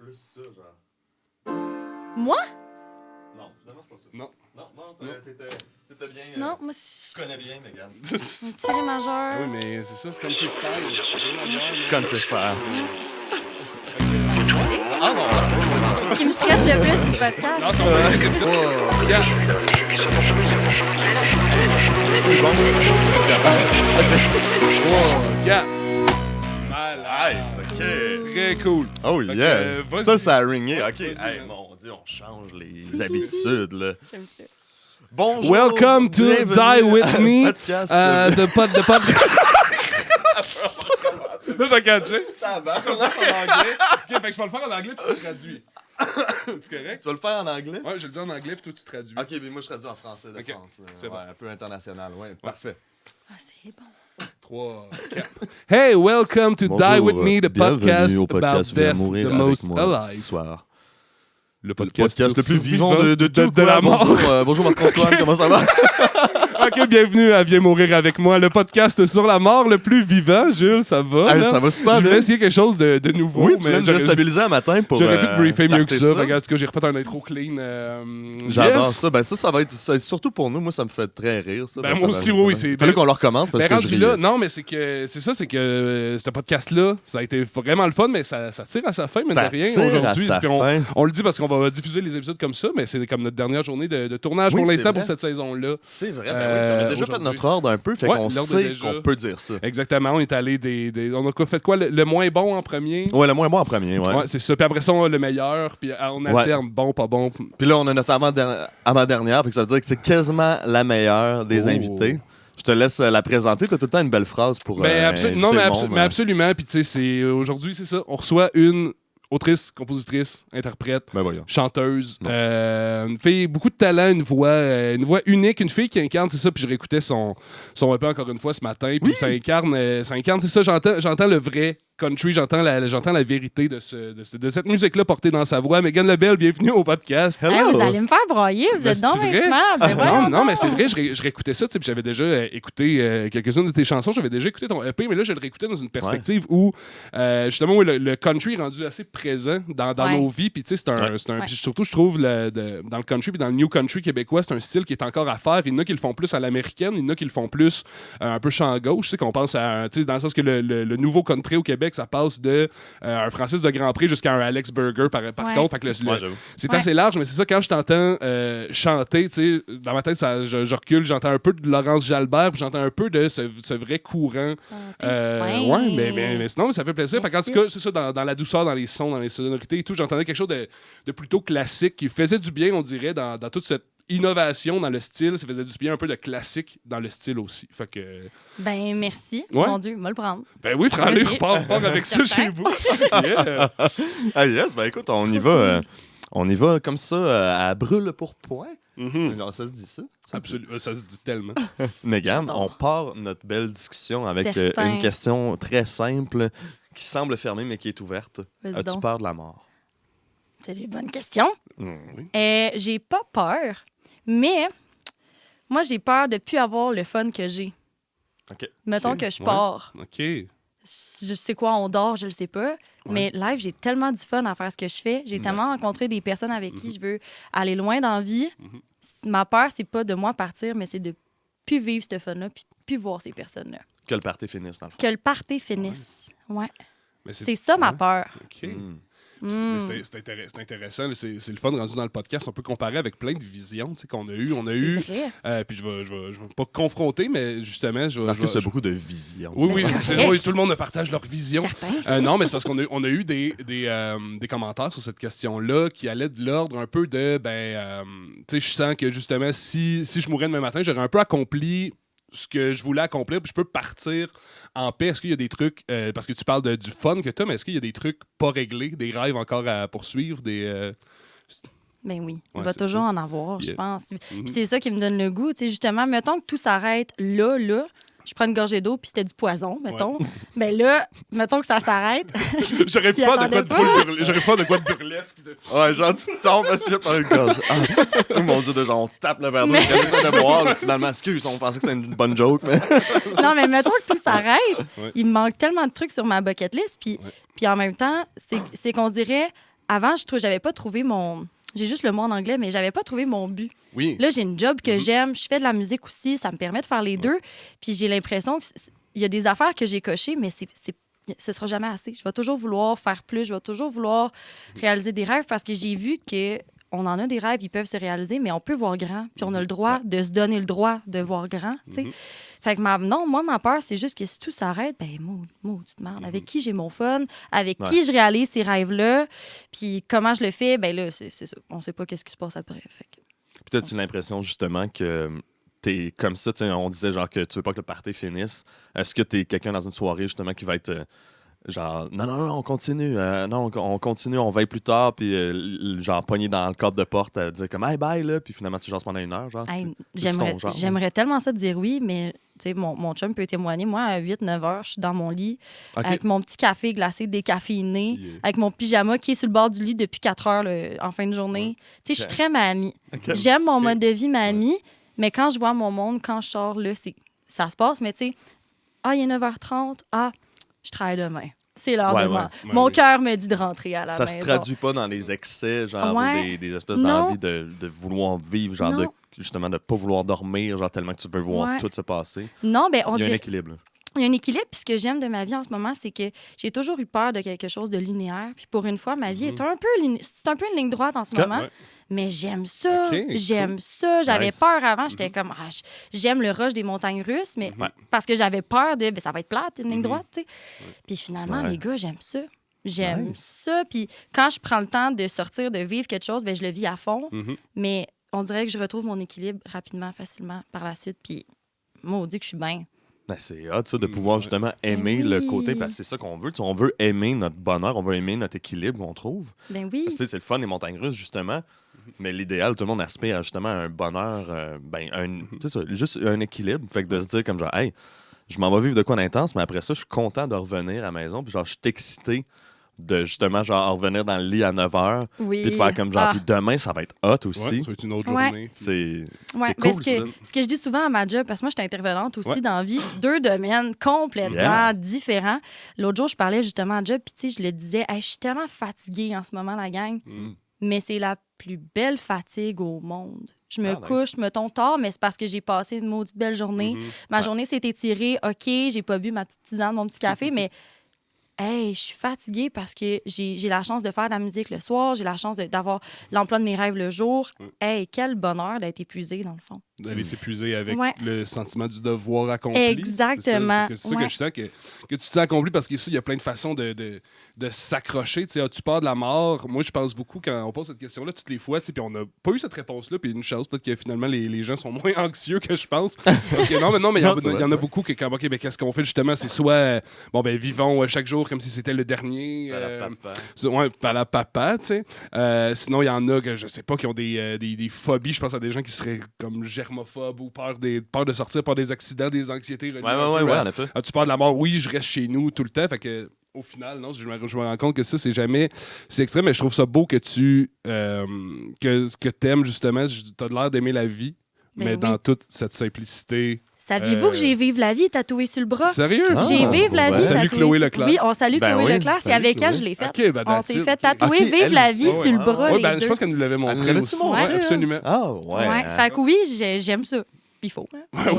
plus ça, genre. Moi? Non, finalement, c'est pas ça. Non. Non, t'étais bien. Non, moi, Tu connais bien, Megan. un tiré majeur. Ah oui, mais c'est ça, country style. Country style. Ah non, Ce qui me stresse le plus du podcast. non, c'est pas c'est ça. Yeah. Yeah. Malade. Nice, ok. Très cool. Oh Fait que, yeah. vas-y. Ça a ringé. Ok. Vas-y, Hey, man. mon Dieu, on change les habitudes, là. J'aime ça. Bonjour. Welcome to bienvenue Die With à Me. podcast The podcast. Là, t'as catché. Tabarnak. En anglais. Ok, fait que je vais le faire en anglais puis tu traduis. C'est correct? Tu vas le faire en anglais? Ouais, je le dis en anglais puis toi tu traduis. Ok, mais moi je traduis en français de Ok, France. c'est Ouais, bon. un peu international, ouais, parfait. Ah, c'est bon. 3, 4. Hey, welcome to Die With Me, the podcast about death, the most alive. Soir. Le Le podcast le plus vivant de tout. de la mort. Bonjour Marc-Antoine, comment ça va? Ok, bienvenue à Viens mourir avec moi, le podcast sur la mort le plus vivant. Jules, ça va? Hey, là? ça va super Je voulais bien. essayer quelque chose de nouveau. Oui, tu mais viens de j'aurais- déstabiliser un matin pour. J'aurais pu te briefer mieux que starter ça. Regarde, en tout cas, j'ai refait un intro clean. J'adore yes. ça. Ben ça va être surtout pour nous. Moi, ça me fait très rire. Ça. Ben, ça moi va- aussi, ça oui, va- c'est- Fallait qu'on le recommence parce Ben, que rendu je là, riais. non, mais c'est que ce podcast-là, ça a été vraiment le fun, mais ça tire à sa fin, mais Ça de rien tire à aujourd'hui. sa Puis fin. on le dit parce qu'on va diffuser les épisodes comme ça, mais c'est comme notre dernière journée de tournage Oui, pour c'est l'instant vrai. pour cette saison-là. C'est vrai. Ben oui, on a déjà fait aujourd'hui. notre ordre un peu, fait Ouais, qu'on l'ordre sait déjà. qu'on peut dire ça. Exactement, on est allé on a fait quoi? Le moins bon en premier? Ouais, le moins bon en premier, ouais. Ouais, c'est ça. Puis après ça, on a le meilleur, puis on alterne bon, pas bon. Puis là, on a notre avant-dernière, fait que ça veut dire que c'est quasiment la meilleure des Oh. invités. Je te laisse la présenter. T'as tout le temps une belle phrase pour inviter Non, mais, le monde. mais absolument. Puis tu sais, aujourd'hui, c'est ça. On reçoit une autrice, compositrice, interprète, Ben voyons. chanteuse, une fille, beaucoup de talent, une voix unique, une fille qui incarne, c'est ça, puis je réécoutais son EP encore une fois ce matin, puis ça incarne, c'est ça, j'entends le vrai country, j'entends la vérité de cette musique-là portée dans sa voix. Megan Lebel, bienvenue au podcast. Hello. Hey, vous allez me faire broyer, vous Ben, êtes donc c'est bien vrai? smart. Ben, voyons Non, mais donc. c'est vrai, je réécoutais ça, tu sais, puis j'avais déjà écouté quelques-unes de tes chansons, j'avais déjà écouté ton EP, mais là, je le réécoutais dans une perspective où, justement, oui, le country est rendu assez présent dans Ouais. nos vies, puis tu sais, c'est un Ouais. puis surtout, je trouve, dans le country puis dans le new country québécois, c'est un style qui est encore à faire. Il y en a qui le font plus à l'américaine, il y en a qui le font plus un peu champ gauche, tu sais, qu'on pense à, tu sais, dans le sens que le nouveau country au Québec, ça passe de un Francis de Grandpré jusqu'à un Alex Burger, par Ouais. contre, fait que Ouais, j'avoue. c'est Ouais. assez large, mais c'est ça, quand je t'entends chanter, tu sais, dans ma tête, je recule, j'entends un peu de Laurence Jalbert, puis j'entends un peu de ce vrai courant. T'es fin. Ouais, mais sinon, ça fait plaisir. Fait qu'en tout Merci. cas, c'est ça, dans la douceur, dans les sons, dans les sonorités et tout, j'entendais quelque chose de plutôt classique qui faisait du bien, on dirait, dans toute cette innovation dans le style. Ça faisait du bien un peu de classique dans le style aussi. Fait que, Ben, merci. Ouais. Mon Dieu, va le prendre. ben oui, prends-les, Merci. part avec ça Certain. chez vous. Yeah. Ah yes, ben écoute, on y va comme ça à brûle pour point. Alors, ça se dit ça? Absolument, ça se dit tellement. Mégane, J'adore. on part notre belle discussion avec Certain. une question très simple qui semble fermée mais qui est ouverte. Vas-y As-tu donc. peur de la mort? C'est des bonnes questions. Oui. J'ai pas peur, mais moi, j'ai peur de plus avoir le fun que j'ai. OK. Mettons Ok, que je ouais. pars. OK. Je sais quoi, on dort, je le sais pas. Mais live, j'ai tellement du fun à faire ce que je fais. J'ai tellement rencontré des personnes avec qui je veux aller loin dans la vie. Ma peur, c'est pas de moi partir, mais c'est de plus vivre ce fun-là, puis plus voir ces personnes-là. Que le party finisse, dans le fond. Que le party finisse. Ouais. Mais C'est ça ma ouais. peur. OK. Mm. C'est intéressant. C'est le fun rendu dans le podcast. On peut comparer avec plein de visions tu sais, qu'on a eues. On a eu. C'est vrai. Puis je vais pas confronter, mais justement, Marcus a beaucoup de vision. Oui, oui, Ben, c'est c'est correct. oui, tout le monde partage leur vision. Certain. Non, mais c'est parce qu'on a eu des commentaires sur cette question-là qui allaient de l'ordre un peu de, tu sais, je sens que justement, si je mourais demain matin, j'aurais un peu accompli ce que je voulais accomplir, puis je peux partir en paix. Est-ce qu'il y a des trucs, parce que tu parles du fun que tu as, mais est-ce qu'il y a des trucs pas réglés, des rêves encore à poursuivre, des... Ben oui, il Ouais, va c'est toujours ça. en avoir, je Yeah. pense. Puis c'est ça qui me donne le goût. Tu sais, justement, mettons que tout s'arrête là, je prends une gorgée d'eau, puis c'était du poison, mettons. Mais là, mettons que ça s'arrête. J'aurais pu T'y faire de quoi attendais de burlesque. Ouais, genre, tu tombes assis par une gorge. Ah. Oh mon Dieu, déjà, on tape le verre d'eau. On de boire. Là, finalement, excuse, on pensait que c'était une bonne joke, mais... Non, mais mettons que tout s'arrête. Ouais. Il me manque tellement de trucs sur ma bucket list. Puis en même temps, c'est qu'on dirait, avant, j'avais pas trouvé mon... J'ai juste le mot en anglais, mais j'avais pas trouvé mon but. Oui. Là, j'ai une job que j'aime, je fais de la musique aussi, ça me permet de faire les deux. Puis j'ai l'impression qu'il y a des affaires que j'ai cochées, mais ce sera jamais assez. Je vais toujours vouloir faire plus, je vais toujours vouloir réaliser des rêves parce que j'ai vu que on en a des rêves, ils peuvent se réaliser, mais on peut voir grand. Puis on a le droit de se donner le droit de voir grand, tu sais. Fait que ma peur, c'est juste que si tout s'arrête, ben, maudite merde. Avec qui j'ai mon fun? Avec qui je réalise ces rêves-là? Puis comment je le fais? Ben là, c'est ça. On sait pas qu'est-ce qui se passe après. Fait que... Puis as-tu l'impression, justement, que t'es comme ça, on disait genre que tu veux pas que le party finisse. Est-ce que t'es quelqu'un dans une soirée, justement, qui va être genre, non, on continue, non, on continue, on veille plus tard, puis genre, pogné dans le cadre de porte, à dire comme, hey, bye, là, puis finalement, tu jases pendant 1 heure, genre. Hey, C'est ton genre. j'aimerais tellement ça te dire oui, mais tu sais, mon chum peut témoigner. Moi, à 8-9 heures, je suis dans mon lit avec mon petit café glacé décaféiné, avec mon pyjama qui est sur le bord du lit depuis 4 heures en fin de journée. Tu sais, je suis très Miami. J'aime mon mode de vie Miami, mais quand je vois mon monde, quand je sors là, ça se passe, mais tu sais, il est 9h30, je travaille demain. C'est l'heure de moi. Mon cœur me dit de rentrer à la maison. Ça se traduit pas dans les excès, genre, ou des espèces d'envie de vouloir vivre, genre, justement, de ne pas vouloir dormir, genre, tellement que tu veux voir tout se passer. Non, ben, Il y a un équilibre, là. Il y a un équilibre, puis ce que j'aime de ma vie en ce moment, c'est que j'ai toujours eu peur de quelque chose de linéaire. Puis pour une fois, ma vie est un peu c'est un peu une ligne droite en ce moment. Mais j'aime ça, ça. J'avais peur avant, j'étais comme, j'aime le rush des montagnes russes, mais parce que j'avais peur de, ça va être plate, une ligne droite, tu sais. Puis finalement, les gars, j'aime ça. J'aime ça. Puis quand je prends le temps de sortir, de vivre quelque chose, ben, je le vis à fond. Mais on dirait que je retrouve mon équilibre rapidement, facilement, par la suite. Puis, maudit que je suis bien. Ben, c'est hot, ça, de pouvoir justement aimer le côté, parce que c'est ça qu'on veut. On veut aimer notre bonheur, on veut aimer notre équilibre qu'on trouve. Ben oui. Parce que, c'est le fun, les montagnes russes, justement. Mais l'idéal, tout le monde aspire à justement un bonheur, c'est ça, juste un équilibre. Fait que de se dire comme genre, hey, je m'en vais vivre de quoi d'intense, mais après ça, je suis content de revenir à la maison. Puis genre, je suis excité de justement genre revenir dans le lit à 9h. Puis de faire comme genre, puis demain, ça va être hot aussi. Ouais, ça va être une autre journée. C'est cool, ça. Ce que je dis souvent à ma job, parce que moi, je suis intervenante aussi dans la vie, 2 domaines complètement différents. L'autre jour, je parlais justement à job, puis tu sais, je le disais, je suis tellement fatiguée en ce moment, la gang. Mais c'est la plus belle fatigue au monde. Je me couche, je me tombe tard, mais c'est parce que j'ai passé une maudite belle journée. Ma journée s'est étirée. OK, j'ai pas bu ma petite tisane, mon petit café, mais hey, je suis fatiguée parce que j'ai la chance de faire de la musique le soir, j'ai la chance d'avoir l'emploi de mes rêves le jour. Hey, quel bonheur d'être épuisé, dans le fond. D'aller s'épuiser avec le sentiment du devoir accompli. Exactement. C'est ça que je sens que tu te sens accompli parce qu'ici, il y a plein de façons de s'accrocher. Tu sais, as-tu peur de la mort? Moi, je pense beaucoup quand on pose cette question-là toutes les fois, puis on n'a pas eu cette réponse-là, puis une chose, peut-être que finalement, les gens sont moins anxieux que je pense. Parce que non, mais il y en a beaucoup qui comme, OK, ben, qu'est-ce qu'on fait justement? C'est soit, vivons chaque jour comme si c'était le dernier. Papa, tu sais. Sinon, il y en a que je sais pas, qui ont des phobies. Je pense à des gens qui seraient comme germophobes ou peur de sortir, peur des accidents, des anxiétés. Ouais, en effet. As-tu peur de la mort? Oui, je reste chez nous tout le temps. Fait que au final, non, je me rends compte que ça, c'est extrême, mais je trouve ça beau que tu que t'aimes justement. T'as l'air d'aimer la vie, mais dans toute cette simplicité. Saviez-vous que j'ai Vive la vie tatoué sur le bras? Sérieux? J'ai Vive la vie tatoué. Salut Chloé Leclerc. Oui, on salue Chloé Leclerc. C'est avec elle que je l'ai fait. Okay, on s'est fait tatouer Vive la vie sur le bras. Je pense qu'elle nous l'avait montré aussi. Absolument. Ah, ouais. Fait que oui, j'aime ça. Il faut. Hein?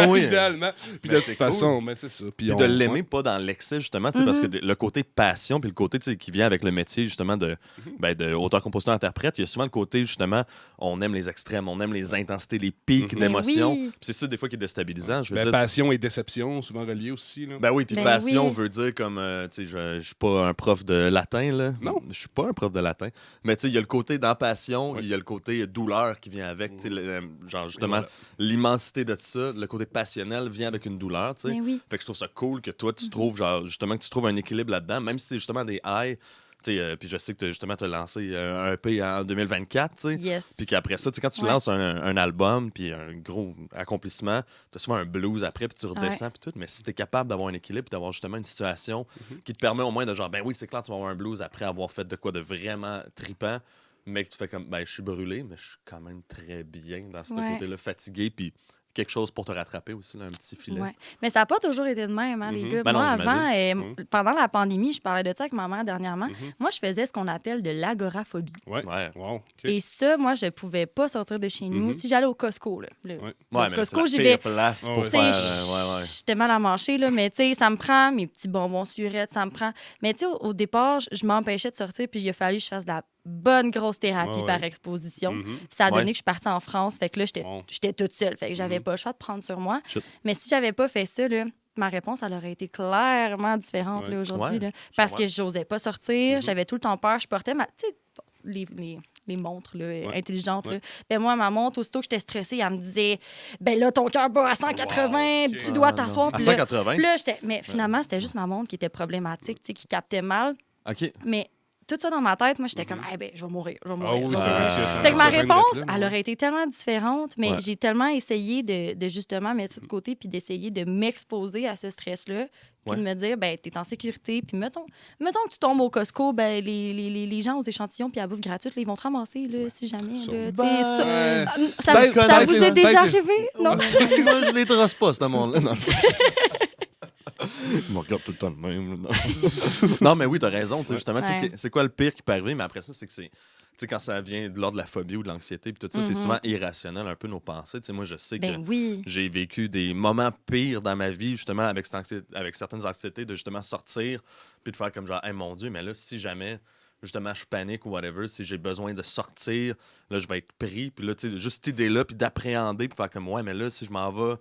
Oui, idéalement. Puis de toute façon, c'est ça. Puis de l'aimer pas dans l'excès, justement, parce que le côté passion, puis le côté qui vient avec le métier, justement, de auteur-compositeur-interprète, il y a souvent le côté, justement, on aime les extrêmes, on aime les intensités, les pics d'émotion. Puis c'est ça, des fois, qui est déstabilisant. Je veux dire, passion et déception, souvent reliés aussi. Là. Ben oui, puis passion veut dire comme, tu sais, je suis pas un prof de latin, là. Non. Je suis pas un prof de latin. Mais tu sais, il y a le côté dans passion, il y a le côté douleur qui vient avec, tu sais, genre, justement, l'immensité de ça, le côté passionnel vient avec une douleur, tu sais. Oui. Fait que je trouve ça cool que toi, tu trouves, genre, justement, que tu trouves un équilibre là-dedans, même si c'est justement des highs. Puis je sais que justement, tu as lancé un EP en 2024, tu sais. Yes. Puis qu'après ça, quand tu lances un album, puis un gros accomplissement, tu as souvent un blues après, puis tu redescends, puis tout. Mais si tu es capable d'avoir un équilibre, puis d'avoir justement une situation qui te permet au moins de genre, ben oui, c'est clair, tu vas avoir un blues après avoir fait de quoi de vraiment trippant, mais que tu fais comme, ben je suis brûlé, mais je suis quand même très bien dans ce côté-là, fatigué, puis quelque chose pour te rattraper aussi, là, un petit filet. Ouais. Mais ça n'a pas toujours été de même, hein, les gars. Ben non, Moi, j'imagine. avant, pendant la pandémie, je parlais de ça avec ma mère dernièrement. Mhm. Moi, je faisais ce qu'on appelle de l'agoraphobie. Ouais. Ouais. Wow. OK. Et ça, moi, je pouvais pas sortir de chez nous. Mhm. Si j'allais au Costco, là, Ouais. Ouais, mais là, c'est Costco, la j'y pire vais. place pour Ouais, faire... T'sais, ouais. j'étais mal à manger, là, mais tu sais, ça me prend mes petits bonbons surettes, ça me prend... Mais tu sais, au départ, je m'empêchais de sortir, puis il a fallu que je fasse de la bonne grosse thérapie Ouais, par ouais. exposition. Mhm. Puis ça a donné Ouais. que je suis partie en France. Fait que là, Bon. j'étais toute seule. Fait que j'avais Mhm. pas le choix de prendre sur moi. Shit. Mais si j'avais pas fait ça, là, ma réponse, elle aurait été clairement différente Ouais. là, aujourd'hui. Ouais, là. Parce comprends. que j'osais pas sortir. Mhm. J'avais tout le temps peur. Je portais tu sais, les montres là, intelligentes. Ouais. Là. Ben, moi, ma montre, aussitôt que j'étais stressée, elle me disait ben là, ton cœur bat à 180, Wow, ok. tu dois Ah, t'asseoir. non. À Puis là, 180? puis là, mais finalement, c'était juste ma montre qui était problématique, tu sais, qui captait mal. OK. Mais tout ça dans ma tête, moi, j'étais comme, eh ben, je vais mourir, je vais mourir. Ah oui, je vais c'est mourir. vrai que c'est Fait que ma ça, ça réponse, fait une elle aurait été tellement différente, mais Ouais. j'ai tellement essayé de justement mettre ça de côté puis d'essayer de m'exposer à ce stress-là, puis Ouais. de me dire, ben, t'es en sécurité, puis mettons que tu tombes au Costco, ben, les gens aux échantillons puis à la bouffe gratuite, là, ils vont te ramasser, là, si jamais. Ça. Là, Ben, ça, Ouais. ça, Ben, ça ben, vous c'est- est déjà ben, arrivé? Non? Moi, je les trosse pas, ce monde-là. Non. Je me regarde tout le temps de même. Non, non mais oui, t'as raison. tu sais, Justement, tu sais, Ouais. c'est quoi le pire qui peut arriver? Mais après ça, c'est que c'est... Tu sais, quand ça vient de l'ordre de la phobie ou de l'anxiété, puis tout ça, c'est Mhm. souvent irrationnel, un peu nos pensées. Tu sais, moi, je sais que Ben oui. j'ai vécu des moments pires dans ma vie, justement, avec certaines anxiétés, de justement sortir, puis de faire comme genre, hey, mon Dieu, mais là, si jamais, justement, je panique ou whatever, si j'ai besoin de sortir, là, je vais être pris. Puis là, tu sais, juste cette idée-là, puis d'appréhender, puis faire comme, ouais, mais là, si je m'en vais,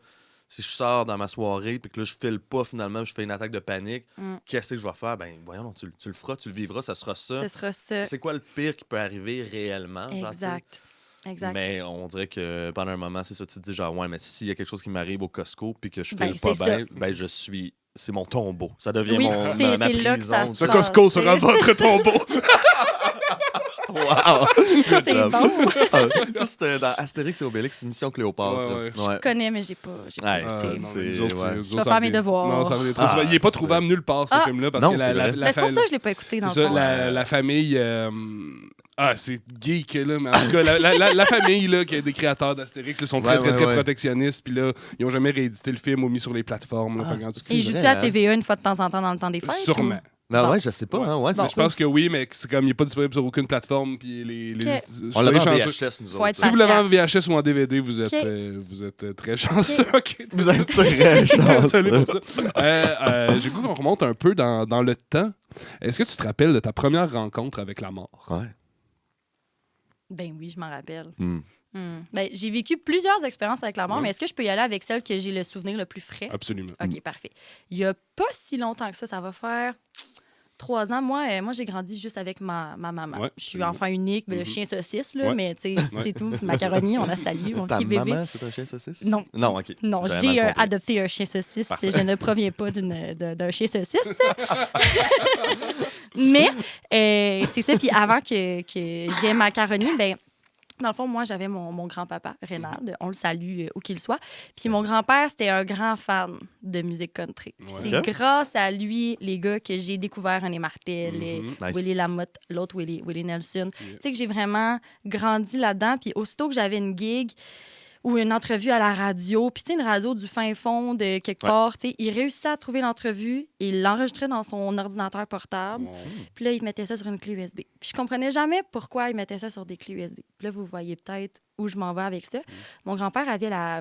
si je sors dans ma soirée, puis que là, je file pas finalement, je fais une attaque de panique, Mm. qu'est-ce que je vais faire? Ben, voyons, non, tu le feras, tu le vivras, ça sera ça. Ce sera ça. C'est quoi le pire qui peut arriver réellement? Genre, tu sais? Exact. Exact. Mais on dirait que pendant un moment, c'est ça, tu te dis genre, ouais, mais s'il y a quelque chose qui m'arrive au Costco puis que je Ben, file pas c'est ça. bien, ben je suis. C'est mon tombeau. Ça devient Oui, mon, c'est ma là que ça prison. se Ce passe. Costco sera C'est- votre tombeau. Wow! Good C'est job. bon. Ah, ça, c'était dans Astérix et Obélix, Mission Cléopâtre. Ouais, ouais. Je connais, mais j'ai pas Ouais. écouté. Ah, non, c'est- mais nous autres, ouais. nous Je autres, vais ça faire mes revient- devoirs. Non, ça revient trop Ah, souvent. Il n'est pas c'est- trouvable nulle part, ce Ah. film-là, parce Non, que c'est vrai. Ben, c'est pour ça que je l'ai pas écouté dans c'est le ça, fond. la famille. C'est geek, là, mais en tout cas, la famille là, qui est des créateurs d'Astérix là, sont très, Ouais, très, très ouais. protectionnistes. Puis là, ils n'ont jamais réédité le film ou mis sur les plateformes. Là, Ah, fait qu'en tout c'est Et cas, joue-tu vrai, à hein? TVA une fois de temps en temps dans le temps des fêtes? sûrement. Ben Bon. ouais, je sais pas. Hein, ouais, Bon. Je pense que oui, mais c'est comme il n'est pas disponible sur aucune plateforme. Puis Ok. On l'avait en chanceux. VHS, nous Faut autres. être Si vous l'avez en patient. VHS ou en DVD, vous êtes, Ok. vous êtes très chanceux. Ok. Vous êtes très chanceux. Salut pour ça. J'ai le goût qu'on remonte un peu dans le temps. Est-ce que tu te rappelles de ta première rencontre avec la mort? Ouais. Ben oui, je m'en rappelle. Hmm. Ben, j'ai vécu plusieurs expériences avec la mort, Ouais. mais est-ce que je peux y aller avec celle que j'ai le souvenir le plus frais? Absolument. OK, parfait. Il y a pas si longtemps que ça va faire 3 ans. Moi, j'ai grandi juste avec ma maman. Ouais, Je suis absolument. enfant unique, le Mhm. chien saucisse, là, Ouais. mais tu sais, c'est tout. Macaroni, on la salue, mon Ta petit bébé. maman, c'est un chien saucisse? Non. Non, OK. Non, J'avais j'ai mal compris. adopté un chien saucisse. Parfait. Je ne proviens pas d'un chien saucisse. Mais c'est ça. Puis avant que j'aie Macaroni, ben dans le fond, moi, j'avais mon grand-papa, Rénald. On le salue où qu'il soit. Puis mon grand-père, c'était un grand fan de musique country. Puis Ouais. c'est grâce à lui, les gars, que j'ai découvert René Martel, Mhm. Nice. Willie Lamotte, l'autre Willie Nelson. Yeah. Tu sais que j'ai vraiment grandi là-dedans. Puis aussitôt que j'avais une gig ou une entrevue à la radio, puis tu sais, une radio du fin fond de quelque Ouais. part, tu sais, il réussissait à trouver l'entrevue, il l'enregistrait dans son ordinateur portable, Wow. puis là, il mettait ça sur une clé USB. Puis je comprenais jamais pourquoi il mettait ça sur des clés USB. Puis là, vous voyez peut-être où je m'en vais avec ça. Mon grand-père avait pas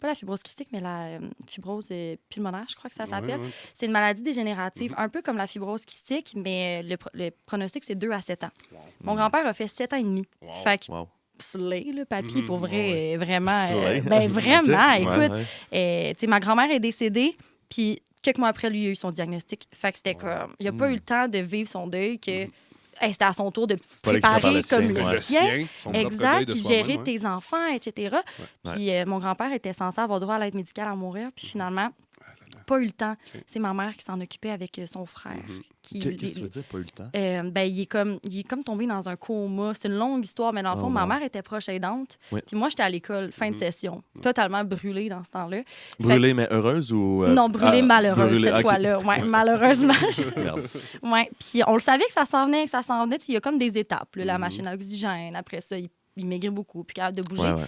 la fibrose kystique, mais la fibrose pulmonaire, je crois que ça s'appelle. Ouais, ouais. C'est une maladie dégénérative, un peu comme la fibrose kystique, mais le pronostic, c'est 2 à 7 ans. Wow. Mon grand-père a fait 7 ans et demi. Wow. Fait que Wow. slay, le papy, Mhm, pour vrai, ouais. vraiment. Slay. Ben vraiment, Ok. écoute. Ouais, Tu sais, ma grand-mère est décédée, puis quelques mois après, lui, il a eu son diagnostic. Fait que c'était comme. Il n'a pas Mm. eu le temps de vivre son deuil, que c'était à son tour de Fallait qu'il prépare préparer le sien, comme ouais. le Le sien. sien, son propre deuil Exact, de puis soi-même, gérer ouais. tes enfants, etc. Puis mon grand-père était censé avoir droit à l'aide médicale à mourir, puis finalement, pas eu le temps. Ok. C'est ma mère qui s'en occupait avec son frère. Mhm. qui, Qu'est-ce que tu veux dire, pas eu le temps? ben, il est comme tombé dans un coma. C'est une longue histoire, mais dans le fond, Oh, ma wow. mère était proche aidante. Oui. Puis moi, j'étais à l'école, fin de session, totalement brûlée dans ce temps-là. Brûlée, mais heureuse ou. Non, brûlée malheureuse brûlée, cette ok. fois-là. Ouais, malheureusement. Merde. Ouais. Puis on le savait que ça s'en venait, Il y a comme des étapes. Là, la Mhm. machine à oxygène, après ça, il maigrit beaucoup, puis capable de bouger. Ouais, ouais.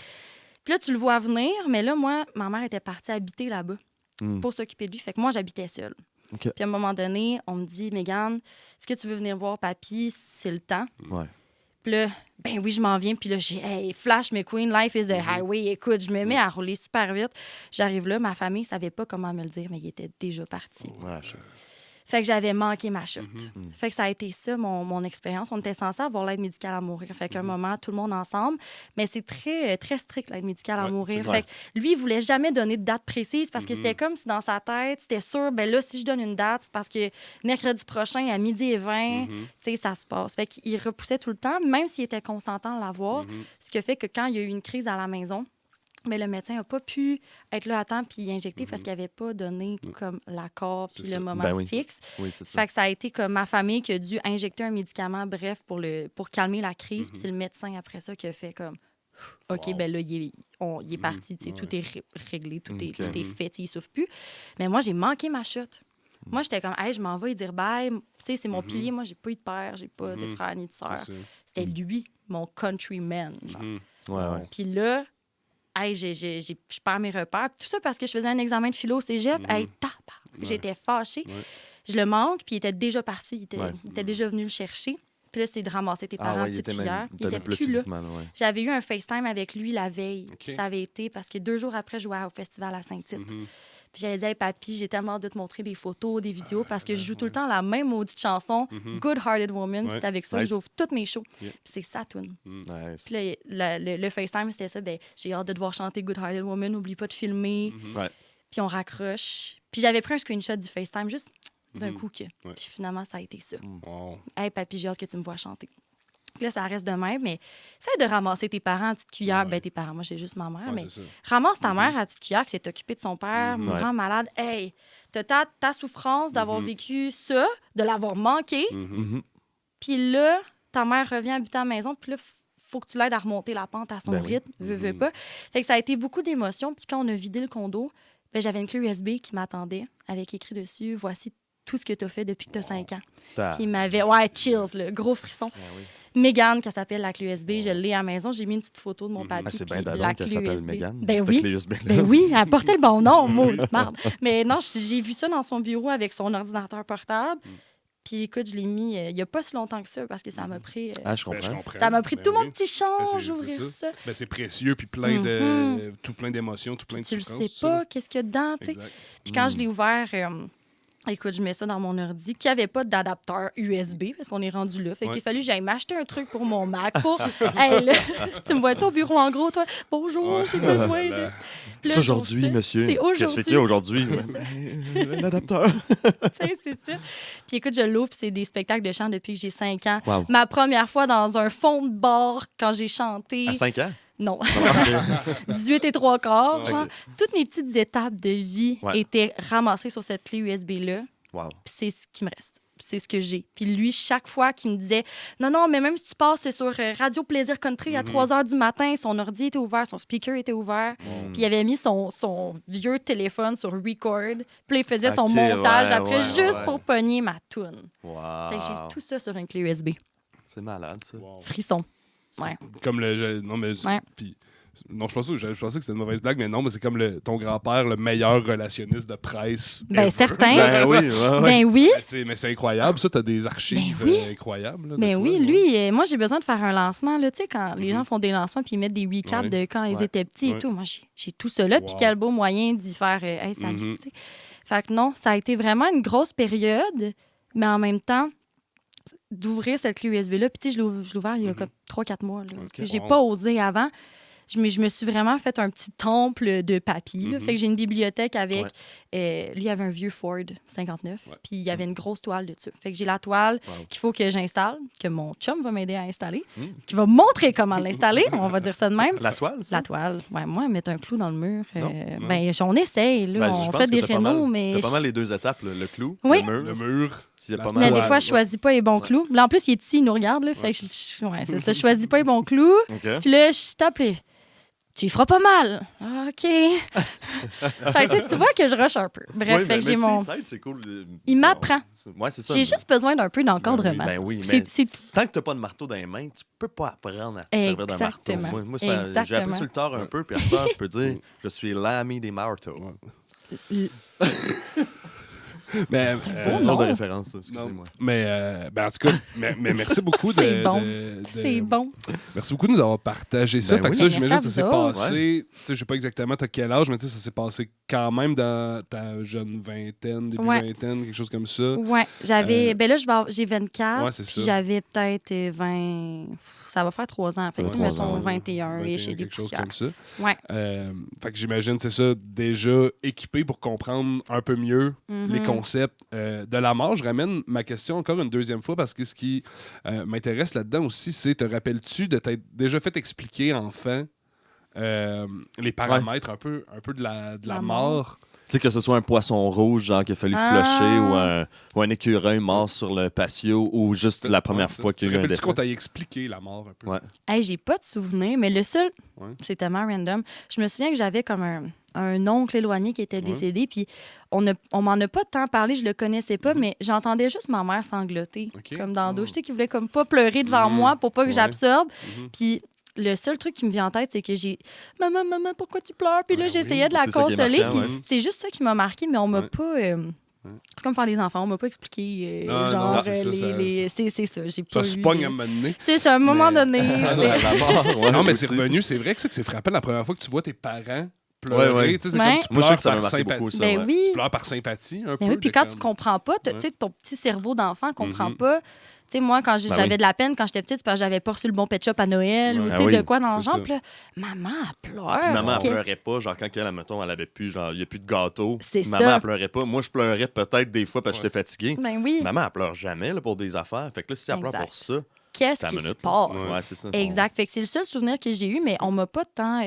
Puis là, tu le vois venir, mais là, moi, ma mère était partie habiter là-bas Mm. pour s'occuper de lui. Fait que moi, j'habitais seule. OK. Puis à un moment donné, on me dit, Mégane, est-ce que tu veux venir voir papy? C'est le temps. Ouais. Puis là, ben oui, je m'en viens. Puis là, j'ai, hey, Flash McQueen, life is a highway. Écoute, je me mets à rouler super vite. J'arrive là, ma famille ne savait pas comment me le dire, mais il était déjà parti. Ouais, Fait que j'avais manqué ma chute. Mhm. Fait que ça a été ça, mon expérience. On était censé avoir l'aide médicale à mourir. Fait qu'à un moment, tout le monde ensemble. Mais c'est très, très strict, l'aide médicale à Ouais, mourir. c'est Fait que lui, il voulait jamais donner de date précise parce que Mhm. c'était comme si dans sa tête, c'était sûr, ben là, si je donne une date, c'est parce que mercredi prochain, à 12h20, Mhm. tu sais, ça se passe. Fait qu'il repoussait tout le temps, même s'il était consentant de l'avoir. Mhm. Ce qui fait que quand il y a eu une crise à la maison, mais le médecin n'a pas pu être là à temps puis injecter parce qu'il n'avait pas donné comme l'accord puis C'est le ça. moment Ben oui. fixe. Oui, c'est ça. Fait que ça a été comme ma famille qui a dû injecter un médicament, bref, pour calmer la crise. Puis c'est le médecin après ça qui a fait comme OK, Wow. ben là, il est parti. Tu sais, tout est réglé, tout est OK. fait, il souffre plus. Mais moi, j'ai manqué ma chute. Moi, j'étais comme, hey, je m'en vais y dire bye. Tu sais, c'est mon pilier. Moi, j'ai pas eu de père, j'ai pas de frère ni de sœur. C'est ça. C'était lui, mon countryman. Genre. Mhm. Ouais, ouais. Puis là, hey, je perds mes repères. Tout ça parce que je faisais un examen de philo au cégep. Hey, j'étais fâchée. Ouais. Je le manque, puis il était déjà parti. Il Ouais. était déjà venu le chercher. Puis là, c'est de ramasser tes Ah parents ouais, à il petite était cuillère. même Il était plus plus là. physiquement, là, ouais. J'avais eu un FaceTime avec lui la veille. OK. Puis ça avait été parce que 2 jours après, je jouais au festival à Saint-Tite. Mhm. Puis j'avais dit, hey, papy, j'ai tellement hâte de te montrer des photos, des vidéos, parce que je joue tout le temps la même maudite chanson, Good Hearted Woman. Puis Ouais. c'est avec ça que Nice. j'ouvre toutes mes shows. Yeah. Puis c'est sa tune. Nice. Puis là, le FaceTime, c'était ça. Ben, j'ai hâte de te voir chanter Good Hearted Woman. N'oublie pas de filmer. Ouais. Puis on raccroche. Puis j'avais pris un screenshot du FaceTime juste d'un coup que. Ouais. Puis finalement, ça a été ça. Wow. Hey, papy, j'ai hâte que tu me vois chanter. Puis là, ça reste de même, mais essaie de ramasser tes parents à petite cuillère. Ouais. Ben, tes parents, moi, j'ai juste ma mère, Ouais, mais c'est ça. ramasse ta mère à petite cuillère qui s'est occupée de son père, mourant malade. Hey, t'as ta souffrance d'avoir vécu ça, de l'avoir manqué, Mhm. puis là, ta mère revient habiter à la maison, puis là, faut que tu l'aides à remonter la pente à son Ben oui. rythme, veux pas. Fait que ça a été beaucoup d'émotions. Puis quand on a vidé le condo, ben, j'avais une clé USB qui m'attendait, avec écrit dessus « Voici tout ce que tu as fait depuis que tu as 5 ans. » Puis il m'avait... Ouais, chills, le gros frisson. Ah oui. Mégane, qu'elle s'appelle la clé USB, je l'ai à la maison. J'ai mis une petite photo de mon papy. Ah, c'est puis bien la d'adon qu'elle clé s'appelle USB. Mégane. Ben cette oui. clé USB-là. Ben oui, elle portait le bon nom, maudite marde. Mais non, j'ai vu ça dans son bureau avec son ordinateur portable. Puis écoute, je l'ai mis il n'y a pas si longtemps que ça parce que ça m'a pris... Ah, je Ben, je comprends. comprends. ça m'a pris Ben tout oui. mon petit change, c'est ouvrir ça. Ben, c'est précieux, puis plein de... tout plein d'émotions, tout plein de Tu le souffrances. sais tout ça, pas, là. qu'est-ce qu'il y a dedans, tu sais. Exact. Puis quand je l'ai ouvert, écoute, je mets ça dans mon ordi, qui avait pas d'adapteur USB, parce qu'on est rendu là. Fait Ouais. qu'il fallait que j'aille m'acheter un truc pour mon Mac. Pour... Hey, là, tu me vois-tu au bureau en gros, toi? Bonjour, Ouais. j'ai besoin de... Là. Puis là, C'est aujourd'hui, j'ouvre ça. monsieur. C'est Qu'est-ce qu'il y a aujourd'hui? L'adapteur. Tu sais, c'est ça. Puis écoute, je l'ouvre, puis c'est des spectacles de chant depuis que j'ai 5 ans. Wow. Ma première fois dans un fond de bar quand j'ai chanté. À 5 ans? Non. Ah, 18 et 3 quarts. Ouais. Genre, toutes mes petites étapes de vie Ouais. étaient ramassées sur cette clé USB-là. Wow. Puis c'est ce qui me reste. C'est ce que j'ai. Puis lui, chaque fois qu'il me disait non, mais même si tu passes sur Radio Plaisir Country à 3 h du matin, son ordi était ouvert, son speaker était ouvert. Puis il avait mis son vieux téléphone sur record. Puis il faisait son Ok, montage ouais, après ouais, juste ouais. pour pogner ma toune. Wow. Fait que j'ai tout ça sur une clé USB. C'est malade, ça. Wow. Frisson. C'est Ouais. Comme le... Non, mais... Ouais. Puis... Non, je pensais que c'était une mauvaise blague, mais non, mais c'est comme ton grand-père, le meilleur relationniste de presse. Ben, ever. certain. Ben oui, ouais, ouais. Ben oui. Mais c'est incroyable, ça, t'as des archives Ben oui. incroyables. Là, de Ben toi, oui, là. lui, moi, j'ai besoin de faire un lancement. Là, tu sais, quand les gens font des lancements puis ils mettent des recaps Ouais. de quand ils Ouais. étaient petits et Ouais. tout. Moi, j'ai tout ça là. Puis Wow. quel beau moyen d'y faire hey, salut. Mhm. Tu sais. Fait que non, ça a été vraiment une grosse période, mais en même temps, d'ouvrir cette clé USB-là. Puis, tu sais, je l'ai ouvert il y a comme 3-4 mois. Là. Ok. Tu sais, j'ai Wow. pas osé avant. Je me suis vraiment fait un petit temple de papier. Là. Fait que j'ai une bibliothèque avec... lui, il avait un vieux Ford 59. Ouais. Puis il y avait une grosse toile dessus. Fait que j'ai la toile qu'il faut que j'installe, que mon chum va m'aider à installer, qui va me montrer comment l'installer. On va dire ça de même. La toile, ça? La toile. Ouais, moi, mettre un clou dans le mur. Non. Ben, on essaye. Là, Ben, je on pense fait que des t'as pas mal- rénaux, mais... T'as pas mal les deux étapes, là, le clou, Oui. le mur. Le mur. Puis il y a La pas toile. Mais mal. des fois, je choisis pas les bons clous. Là, en plus, il est ici, il nous regarde. Là, fait que ouais, c'est ça. Je choisis pas les bons clous. OK. Puis là, je tape les... tu y feras pas mal. Ah, OK. Fait que, tu vois que je rush un peu. Bref, Oui, fait que j'ai mon... c'est cool. Il m'apprend. Ouais, c'est ça. J'ai juste besoin d'un peu d'encadrement. Ben oui, C'est- mais c'est tout. tant que tu n'as pas de marteau dans les mains, tu peux pas apprendre à te servir d'un marteau. Exactement. Moi j'ai appris Exactement. sur le tard un peu, puis à ce temps, je peux dire, je suis l'ami des marteaux. Mais, beau Drôle de nom. référence, ça, excusez-moi. en tout cas, mais merci beaucoup de. C'est bon. de- C'est bon. Merci beaucoup de nous avoir partagé ça. Ben Fait que oui. ça, Mais j'imagine que merci ça s'est à vous passé. Tu sais, je sais pas exactement t'as quel âge, mais tu sais, ça s'est passé quand même dans ta jeune vingtaine, début Ouais. vingtaine, quelque chose comme ça. Ouais, j'avais... Ben là, j'ai 24, Ouais, c'est puis ça. j'avais peut-être 20... Ça va faire 3 ans. Fait que, Ouais, tu sais, 3 ans, mettons ouais. 21-ish et des quelque chose poussières. comme ça. Ouais. Fait que j'imagine, c'est ça, déjà équipé pour comprendre un peu mieux les concepts de la mort. Je ramène ma question encore une deuxième fois parce que ce qui m'intéresse là-dedans aussi, c'est, te rappelles-tu de t'être déjà fait expliquer enfant les paramètres un peu de la La mort? Tu sais, que ce soit un poisson rouge, genre qu'il a fallu flusher, ou un écureuil mort sur le patio, ou juste la première fois qu'il y a eu un Rappelles-tu qu'on décès. t'a expliqué la mort un peu? Ouais. Hey, j'ai pas de souvenir, mais le seul, Ouais. c'est tellement random. Je me souviens que j'avais comme un oncle éloigné qui était décédé, puis on m'en a pas tant parlé, je le connaissais pas, mais j'entendais juste ma mère sangloter, Ok. comme dans la douche, tu sais, qui voulait comme pas pleurer devant moi pour pas que Ouais. j'absorbe. Mhm. Puis le seul truc qui me vient en tête, c'est que j'ai maman, pourquoi tu pleures? Puis là, Ouais, j'essayais de la C'est ça qui est consoler, marquant, puis ouais. c'est juste ça qui m'a marqué, mais on m'a Ouais. pas. C'est comme faire les enfants, on m'a pas expliqué Non, genre non, c'est ça, c'est ça, j'ai pas Ça se eu pogne de- à un moment donné. C'est ça, à un moment Mais- donné. Ah, tu sais. la mort, ouais, Non, mais aussi. c'est revenu. C'est vrai que c'est frappant la première fois que tu vois tes parents pleurer. Ouais. Tu sais, c'est Ouais. comme tu Moi, je sais pleures que ça m'a par marqué sympathie. beaucoup, ça. Ben ouais. oui. Tu pleures par sympathie un peu. Ben oui, puis de quand comme- tu comprends pas, tu Ouais. sais, ton petit cerveau d'enfant comprend Mhm. pas. Tu sais, moi, quand j'avais oui. de la peine quand j'étais petite, c'est parce que j'avais pas reçu le bon pet shop à Noël Ouais. ou tu Ah sais, oui, de quoi dans le c'est genre. ça. Puis là, maman, elle pleure. Puis maman, elle Ok. pleurait pas. Genre, quand elle, mettons, elle avait plus, genre, il n'y a plus de gâteau. C'est Maman, ça. elle pleurait pas. Moi, je pleurais peut-être des fois parce que j'étais fatigué. Ben oui. Maman, elle pleure jamais là, pour des affaires. Fait que là, si elle pleure Exact. pour ça, Qu'est-ce t'as qui une se minute. passe? Ouais, c'est ça. Exact. Fait que c'est le seul souvenir que j'ai eu, mais on m'a pas tant.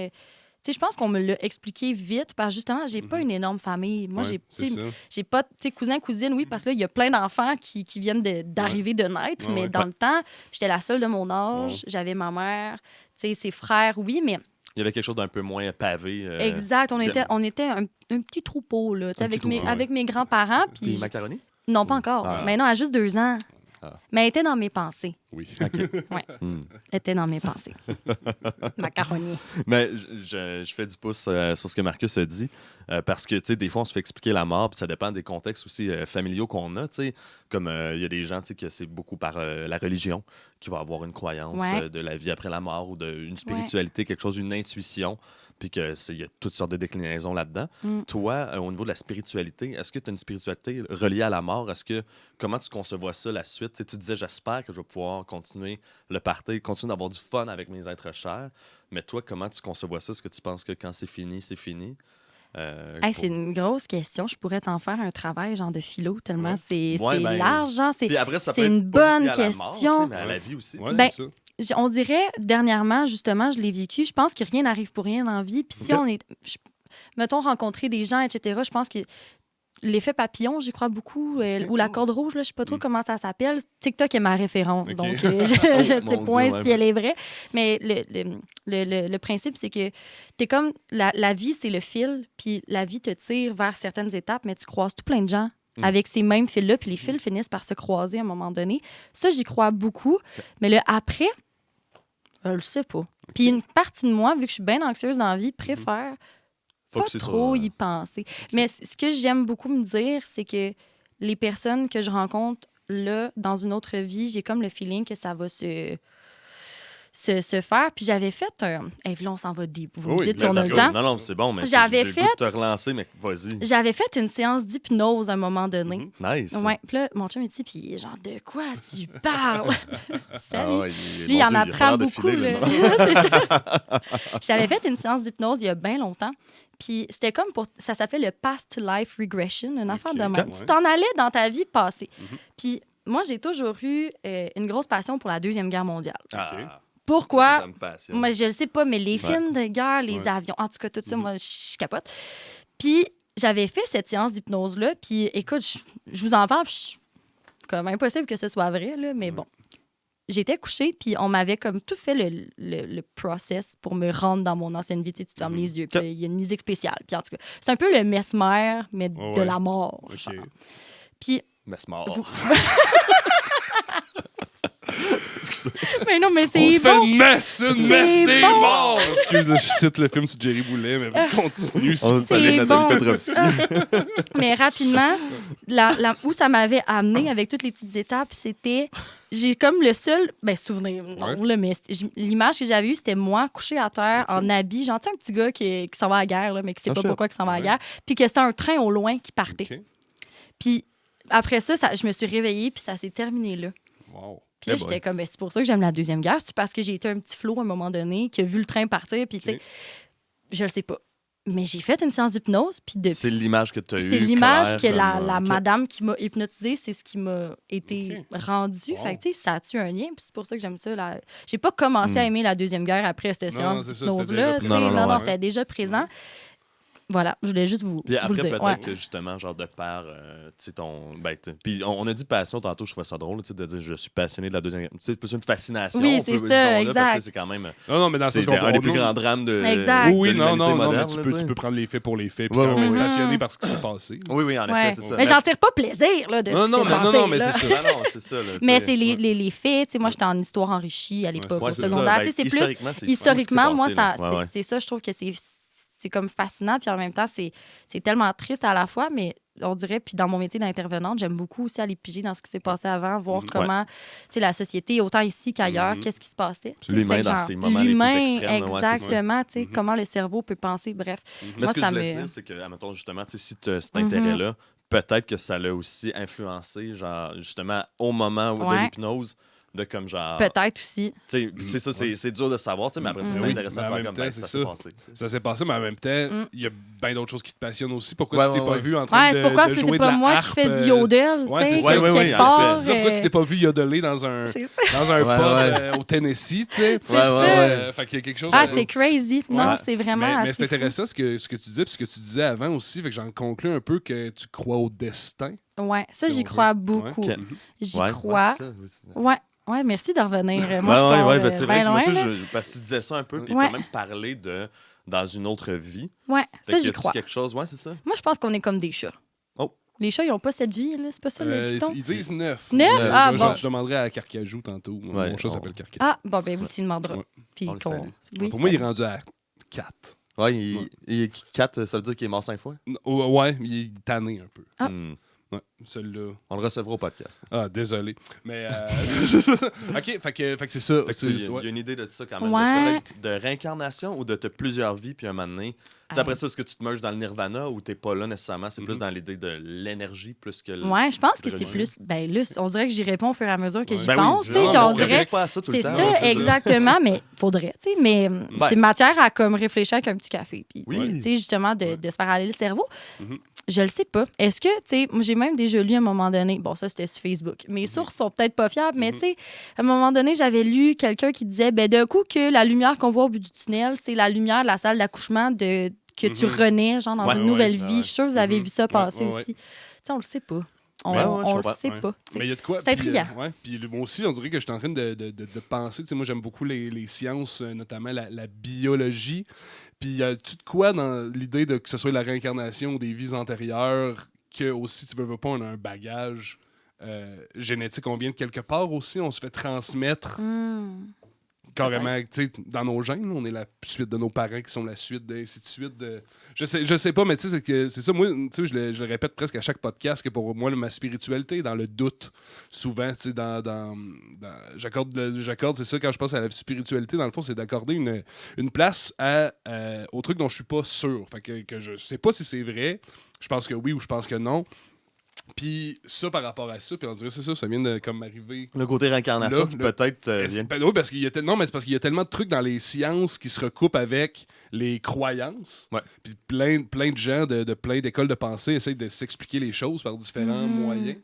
Tu sais, je pense qu'on me l'a expliqué vite parce que justement, j'ai pas une énorme famille. Moi, Ouais, j'ai, c'est tu sais, ça. j'ai pas, tu sais, cousins, cousines, oui, parce que là, il y a plein d'enfants qui viennent d'arriver de naître, Ouais, mais ouais. dans le temps, j'étais la seule de mon âge. Ouais. J'avais ma mère, tu sais, ses frères, oui, mais Il y avait quelque chose d'un peu moins pavé. exact, on j'aime. était un petit troupeau, là, tu sais, Un petit avec mes, troupeau, avec mes grands-parents, Des puis macaronis? non, pas encore. Ah. Mais non, elle a juste 2 ans. Ah. Mais elle était dans mes pensées. Oui. Hmm. Elle était dans mes pensées. Macaroni. Mais je fais du pouce sur ce que Marcus a dit, parce que, tu sais, des fois, on se fait expliquer la mort, puis ça dépend des contextes aussi familiaux qu'on a, tu sais. Comme il y a des gens, tu sais, que c'est beaucoup par la religion qui va avoir une croyance Ouais. de la vie après la mort ou d'une spiritualité, quelque chose, une intuition, puis qu'il y a toutes sortes de déclinaisons là-dedans. Mm. Toi, au niveau de la spiritualité, est-ce que tu as une spiritualité reliée à la mort? Comment tu concevois ça, la suite? Tu sais, tu disais, j'espère que je vais pouvoir continuer le party, continuer d'avoir du fun avec mes êtres chers. Mais toi, comment tu concevois ça? Est-ce que tu penses que quand c'est fini, c'est fini? Hey, c'est une grosse question. Je pourrais t'en faire un travail genre de philo tellement Ouais. c'est Ouais, ben, large. Genre, Puis après, ça c'est peut être une pas juste bonne lié à la mort, question. tu sais, mais à la vie aussi. Ouais, tu sais. Ben, c'est ça. On dirait, dernièrement, justement, je l'ai vécu. Je pense que rien n'arrive pour rien dans la vie. Puis si Ok. on est, mettons, rencontrer des gens, etc., je pense que l'effet papillon, j'y crois beaucoup, ou la corde rouge, là, je sais pas trop comment ça s'appelle. TikTok est ma référence, Ok. donc je ne sais Mon point Dieu, ouais. si elle est vraie. Mais le principe, c'est que t'es comme, la vie, c'est le fil, puis la vie te tire vers certaines étapes, mais tu croises tout plein de gens avec ces mêmes fils-là, puis les fils finissent par se croiser à un moment donné. Ça, j'y crois beaucoup. Mais le après, je le sais pas. Puis une partie de moi, vu que je suis bien anxieuse dans la vie, préfère pas Focusser trop sur, y penser. Mais ce que j'aime beaucoup me dire, c'est que les personnes que je rencontre là, dans une autre vie, j'ai comme le feeling que ça va se faire. Puis j'avais fait un... Hey, là, on s'en va deep. Vous me Oui, dites si on a let's le go. temps. Non, c'est bon, mais J'avais j'ai le goût fait- de te relancer, mais vas-y. J'avais fait une séance d'hypnose à un moment donné. Nice. Ouais, puis là, mon chum me dit, puis genre, de quoi tu parles? Salut. Ah ouais, Lui, il en mon Dieu, a apprend pas l'air de beaucoup. filer, Là. non? C'est ça. J'avais fait une séance d'hypnose il y a bien longtemps. Puis c'était comme pour. Ça s'appelait le Past Life Regression, une affaire de même. ouais. Tu t'en allais dans ta vie passée. Mhm. Puis moi, j'ai toujours eu une grosse passion pour la Deuxième Guerre mondiale. Ah, Pourquoi? ça me passionne. Moi, je le sais pas, mais les Ouais. films de guerre, les Ouais. avions, en tout cas, tout ça, Mhm. moi, je capote. Puis j'avais fait cette séance d'hypnose-là. Puis écoute, je vous en parle, puis comme impossible que ce soit vrai, là, mais bon. j'étais couchée, puis on m'avait comme tout fait le process pour me rendre dans mon ancienne vie. Tu sais, tu fermes les yeux, puis il y a une musique spéciale. Puis en tout cas, c'est un peu le Mesmer, mais de la mort. OK. Puis... Mesmer. Mais non, mais c'est On se fait bon. une messe des bon. morts! Excuse, là, je cite le film sur Jerry Boulet, mais continue. On salue Nathalie bon. Petrovski. Mais rapidement, où ça m'avait amené avec toutes les petites étapes, c'était... J'ai comme le seul souvenir, non, là, mais l'image que j'avais eue, c'était moi couché à terre en habit. Genre, tu sais, un petit gars qui s'en va à la guerre, là, mais qui sait pas pourquoi il s'en va à la guerre. Puis que c'était un train au loin qui partait. Okay. Puis après ça, je me suis réveillée, puis ça s'est terminé là. Wow. Puis là, j'étais comme, c'est pour ça que j'aime la Deuxième Guerre. C'est parce que j'ai été un petit flot à un moment donné, qui a vu le train partir, puis tu sais, je le sais pas. Mais j'ai fait une séance d'hypnose, puis depuis... C'est l'image que tu as eue. C'est l'image claire, que la OK. madame qui m'a hypnotisée, c'est ce qui m'a été rendu. Wow. Fait que, tu sais, ça a-tu un lien, puis c'est pour ça que j'aime ça. J'ai pas commencé à aimer la Deuxième Guerre après cette séance c'est ça, d'hypnose-là. c'était déjà présent. Non, c'était déjà présent. Voilà, je voulais juste vous Puis le après, dire. peut-être que justement, genre de par, tu sais, ton. Puis on a dit passion tantôt, je trouvais ça drôle, tu sais, de dire je suis passionné de la Deuxième Guerre. Tu sais, plus une fascination. Oui, on c'est peut- ça, disons-le, parce que exact. c'est quand même. Non, mais dans C'est ce sens un des plus grands drames de. Exact. Oui, de non, l'humanité mais moderne, tu là, peux, tu sais. tu peux prendre les faits pour les faits, puis Ouais, quand même ouais, être ouais. passionné par ce qui s'est passé. Oui, en Ouais. effet, c'est ça. Mais j'en tire pas plaisir là, de ce qui s'est passé. Non, mais là. c'est ça. Ah non, c'est ça. Là, tu Mais sais. c'est les faits. Tu sais, moi, j'étais en histoire enrichie à l'époque, Ouais, au c'est ça. secondaire. Ben, Tu sais, c'est plus... historiquement, c'est Historiquement, moi, ce qui s'est ça, passé, là. Ouais, ouais. c'est ça, je trouve que c'est comme fascinant, puis en même temps, c'est tellement triste à la fois, mais on dirait, puis dans mon métier d'intervenante, j'aime beaucoup aussi aller piger dans ce qui s'est passé avant, voir comment, tu sais, la société, autant ici qu'ailleurs, qu'est-ce qui se passait. C'est l'humain Fait que dans genre, ses moments les plus l'humain, extrêmes, là, ouais, c'est ça. exactement, tu sais, comment le cerveau peut penser, bref. Mais Moi, ce que je ça voulais me... dire, c'est que, admettons, justement, tu sais, si tu as cet intérêt-là, peut-être que ça l'a aussi influencé, genre, justement, au moment de Ouais. l'hypnose, de comme genre. Peut-être aussi. Tu sais, c'est ça, c'est dur de savoir, tu sais, mais après ça, c'est Oui, intéressant mais de en faire même comme temps, ben, c'est ça ça. s'est passé. tu sais. Ça s'est passé, mais en même temps, il y a bien d'autres choses qui te passionnent aussi. Pourquoi Ouais, tu t'es ouais, pas ouais. vu en train Ouais, de pourquoi de c'est jouer pas de la moi harpe, qui fais du yodel, tu ouais, sais, c'est ça. quelque Ouais, ouais, part. C'est ça, pourquoi tu t'es pas vu yodeler dans un C'est ça. dans un Ouais, pub ouais. au Tennessee, tu sais? Ouais. Fait qu'il y a quelque chose Ah, à- c'est crazy. Non, Ouais. c'est vraiment Mais assez c'est fou. intéressant ce que tu disais, puis ce que tu disais avant aussi. Fait que j'en conclus un peu que tu crois au destin. Ouais, ça, si j'y on crois veut. beaucoup. Ouais. J'y Ouais, crois. c'est ça, oui, c'est- Ouais. Ouais, merci de revenir. Moi, je pars ben, c'est vrai bien que moi, loin. toi, là. parce que tu disais ça un peu, puis Ouais. tu as même parlé de dans une autre vie. Ouais, Fait ça, que y j'y a-tu crois. quelque chose, ouais, c'est ça? Moi, je pense qu'on est comme des chats. Oh. Les chats, ils n'ont pas cette vie, là. C'est pas ça le dicton? Ils disent 9. 9? Ah, bon. Je demanderai à Carcajou tantôt. Ouais, Mon chat on- s'appelle Carcajou. Ah, bon, ben oui, tu demanderas. Ouais. Puis On le qu'on... salue. Oui, Pour moi, il est ça- rendu à 4. Ouais, 4, ça veut dire qu'il est mort 5 fois? Ouais, il est tanné un peu. Ah. Ouais, celui-là. On le recevra au podcast. Ah, désolé. Mais. OK, fait que c'est ça. Fait que C'est- il y a ouais. une idée de ça quand même. Ouais. De réincarnation ou de t'as plusieurs vies, puis un moment donné. Tu sais, après ça, est-ce que tu te merges dans le nirvana ou t'es pas là nécessairement? C'est plus dans l'idée de l'énergie plus que le. Ouais, je pense que c'est Hydrogène. plus... Ben là, on dirait que j'y réponds au fur et à mesure que Ouais. j'y Ben oui, pense. tu sais, on genre, on se dirait... réfléchit pas à ça tout le C'est temps. ça, ouais, c'est exactement, mais faudrait, tu sais, mais c'est matière à comme réfléchir avec un petit café, puis Oui. tu sais, justement, de se faire aller le cerveau. Mhm. Je le sais pas. Est-ce que, tu sais, moi, j'ai même déjà lu à un moment donné, bon, ça, c'était sur Facebook, mes sources sont peut-être pas fiables, mais tu sais, à un moment donné, j'avais lu quelqu'un qui disait, ben d'un coup, que la lumière qu'on voit au bout du tunnel, c'est la lumière de la salle d'accouchement que tu renais, genre, dans Ouais, une nouvelle ouais, vie. ouais. Je suis sûre que vous avez vu ça passer ouais, ouais. aussi. Tu sais, on le sait pas. On, Ouais, ouais, je on le comprends. sait Ouais. pas. tu sais. Mais il y a de quoi. C'est puis, intriguant. Ouais, puis moi aussi, on dirait que je suis en train de penser. Tu sais, moi, j'aime beaucoup les sciences, notamment la biologie. Puis y a-tu de quoi dans l'idée de que ce soit la réincarnation ou des vies antérieures, que aussi, tu veux pas, on a un bagage génétique, on vient de quelque part aussi, on se fait transmettre carrément, tu sais, dans nos gènes, on est la suite de nos parents qui sont la suite ainsi de suite. Je sais pas, mais tu sais, c'est ça, moi, tu sais, je le répète presque à chaque podcast, que pour moi, ma spiritualité est dans le doute. Souvent, tu sais, j'accorde, c'est ça, quand je pense à la spiritualité, dans le fond, c'est d'accorder une place au truc dont je suis pas sûr. Fait que je sais pas si c'est vrai, je pense que oui ou je pense que non. Puis ça, par rapport à ça, puis on dirait c'est ça vient de comme m'arriver. Le côté réincarnation Là, qui là. peut-être vient. Oui, parce qu'il y a non, mais c'est parce qu'il y a tellement de trucs dans les sciences qui se recoupent avec les croyances. Ouais. Puis plein de gens de plein d'écoles de pensée essayent de s'expliquer les choses par différents moyens.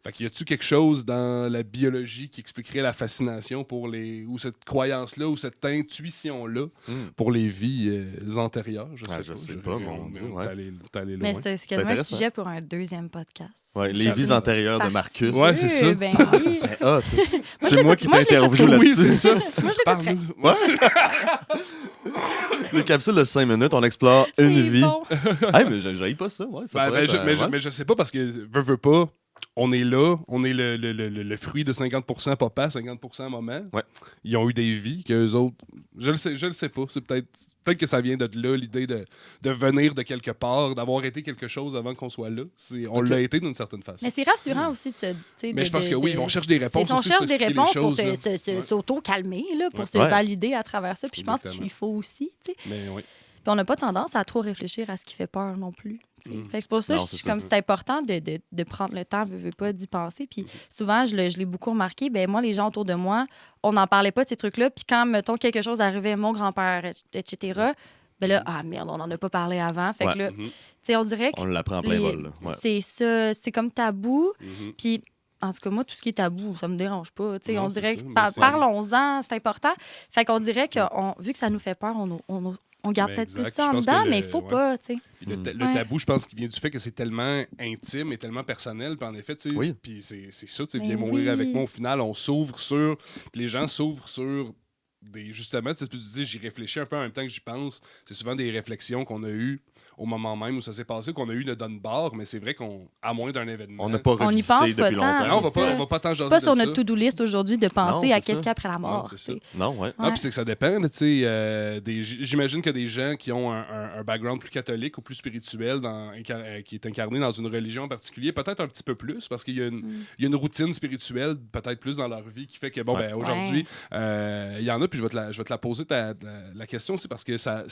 Fait qu'il y a-tu quelque chose dans la biologie qui expliquerait la fascination pour ou cette croyance-là ou cette intuition-là pour les vies antérieures? Je sais Ah, pas. je sais pas, mon Dieu, ouais. T'es allé loin. Mais c'est quasiment un intéressant. sujet pour un deuxième podcast. Ouais, les vies antérieures de Marcus. Ouais, c'est ça. Ben Ça oui. serait hot. Moi, C'est moi qui t'ai interviewé Oui, là-dessus. c'est ça. Moi, je l'ai Parle-nous. Des capsules de 5 minutes, on explore une vie. Bon. Hey, mais j'haïs pas ça. Ouais, ça pourrait être, Mais je sais pas parce que veux pas. On est là, on est le fruit de 50% papa, 50% maman. Ouais. Ils ont eu des vies qu'eux autres. Je le sais pas. C'est peut-être que ça vient de là, l'idée de venir de quelque part, d'avoir été quelque chose avant qu'on soit là. On l'a été d'une certaine façon. Mais c'est rassurant aussi de se. Mais je pense que oui, on cherche des réponses. On aussi, cherche de des s'expliquer réponses les pour choses, s'auto-calmer, là, pour se Ouais. valider à travers ça. Puis je pense Exactement. qu'il faut aussi. Tu sais. Mais oui. Puis on n'a pas tendance à trop réfléchir à ce qui fait peur non plus. Tu sais. Mm. Fait que c'est pour ça Non, que c'est je suis ça. comme c'est important de prendre le temps, veux pas, d'y penser. Puis souvent, je l'ai beaucoup remarqué, ben moi, les gens autour de moi, on n'en parlait pas de ces trucs-là. Puis quand, mettons, quelque chose arrivait, mon grand-père, etc., ben là, ah merde, on n'en a pas parlé avant. Fait que là, tu sais, on dirait que On l'apprend en plein les- vol. Là. Ouais. c'est ça, c'est comme tabou. Mhm. Puis, en tout cas, moi, tout ce qui est tabou, ça me dérange pas. Tu sais, Non, on c'est dirait ça, que mais c'est- parlons-en, c'est important. Fait qu'on dirait que vu que ça nous fait peur, on garde Mais peut-être plus exact. ça Je en pense dedans, que mais il faut ouais. pas, tu sais. Puis le Ouais. tabou, je pense qu'il vient du fait que c'est tellement intime et tellement personnel. Puis en effet, tu sais, Oui. puis c'est ça, tu sais, Mais viens mourir oui. avec moi. Au final, on s'ouvre sur. Puis les gens s'ouvrent sur justement, tu sais, tu dis, j'y réfléchis un peu en même temps que j'y pense. C'est souvent des réflexions qu'on a eues au moment même où ça s'est passé, qu'on a eu de donne barre, mais c'est vrai qu'à moins d'un événement. On n'a pas On y revisité pense pas depuis tant, longtemps. Non, c'est ça. on va pas tant C'est jaser pas de sur ça. notre to-do list aujourd'hui de penser Non, à c'est qu'est-ce ça. qu'il y a après la mort. Non, c'est tu ça. sais. Non, ouais. Non, Ouais. puis c'est que ça dépend. Là, tu sais, j'imagine que des gens qui ont un background plus catholique ou plus spirituel, qui est incarné dans une religion en particulier, peut-être un petit peu plus, parce qu'il y a il y a une routine spirituelle, peut-être plus dans leur vie, qui fait que, bon, Ouais. ben, aujourd'hui, il y en a, puis je vais te la poser la question aussi, parce que ça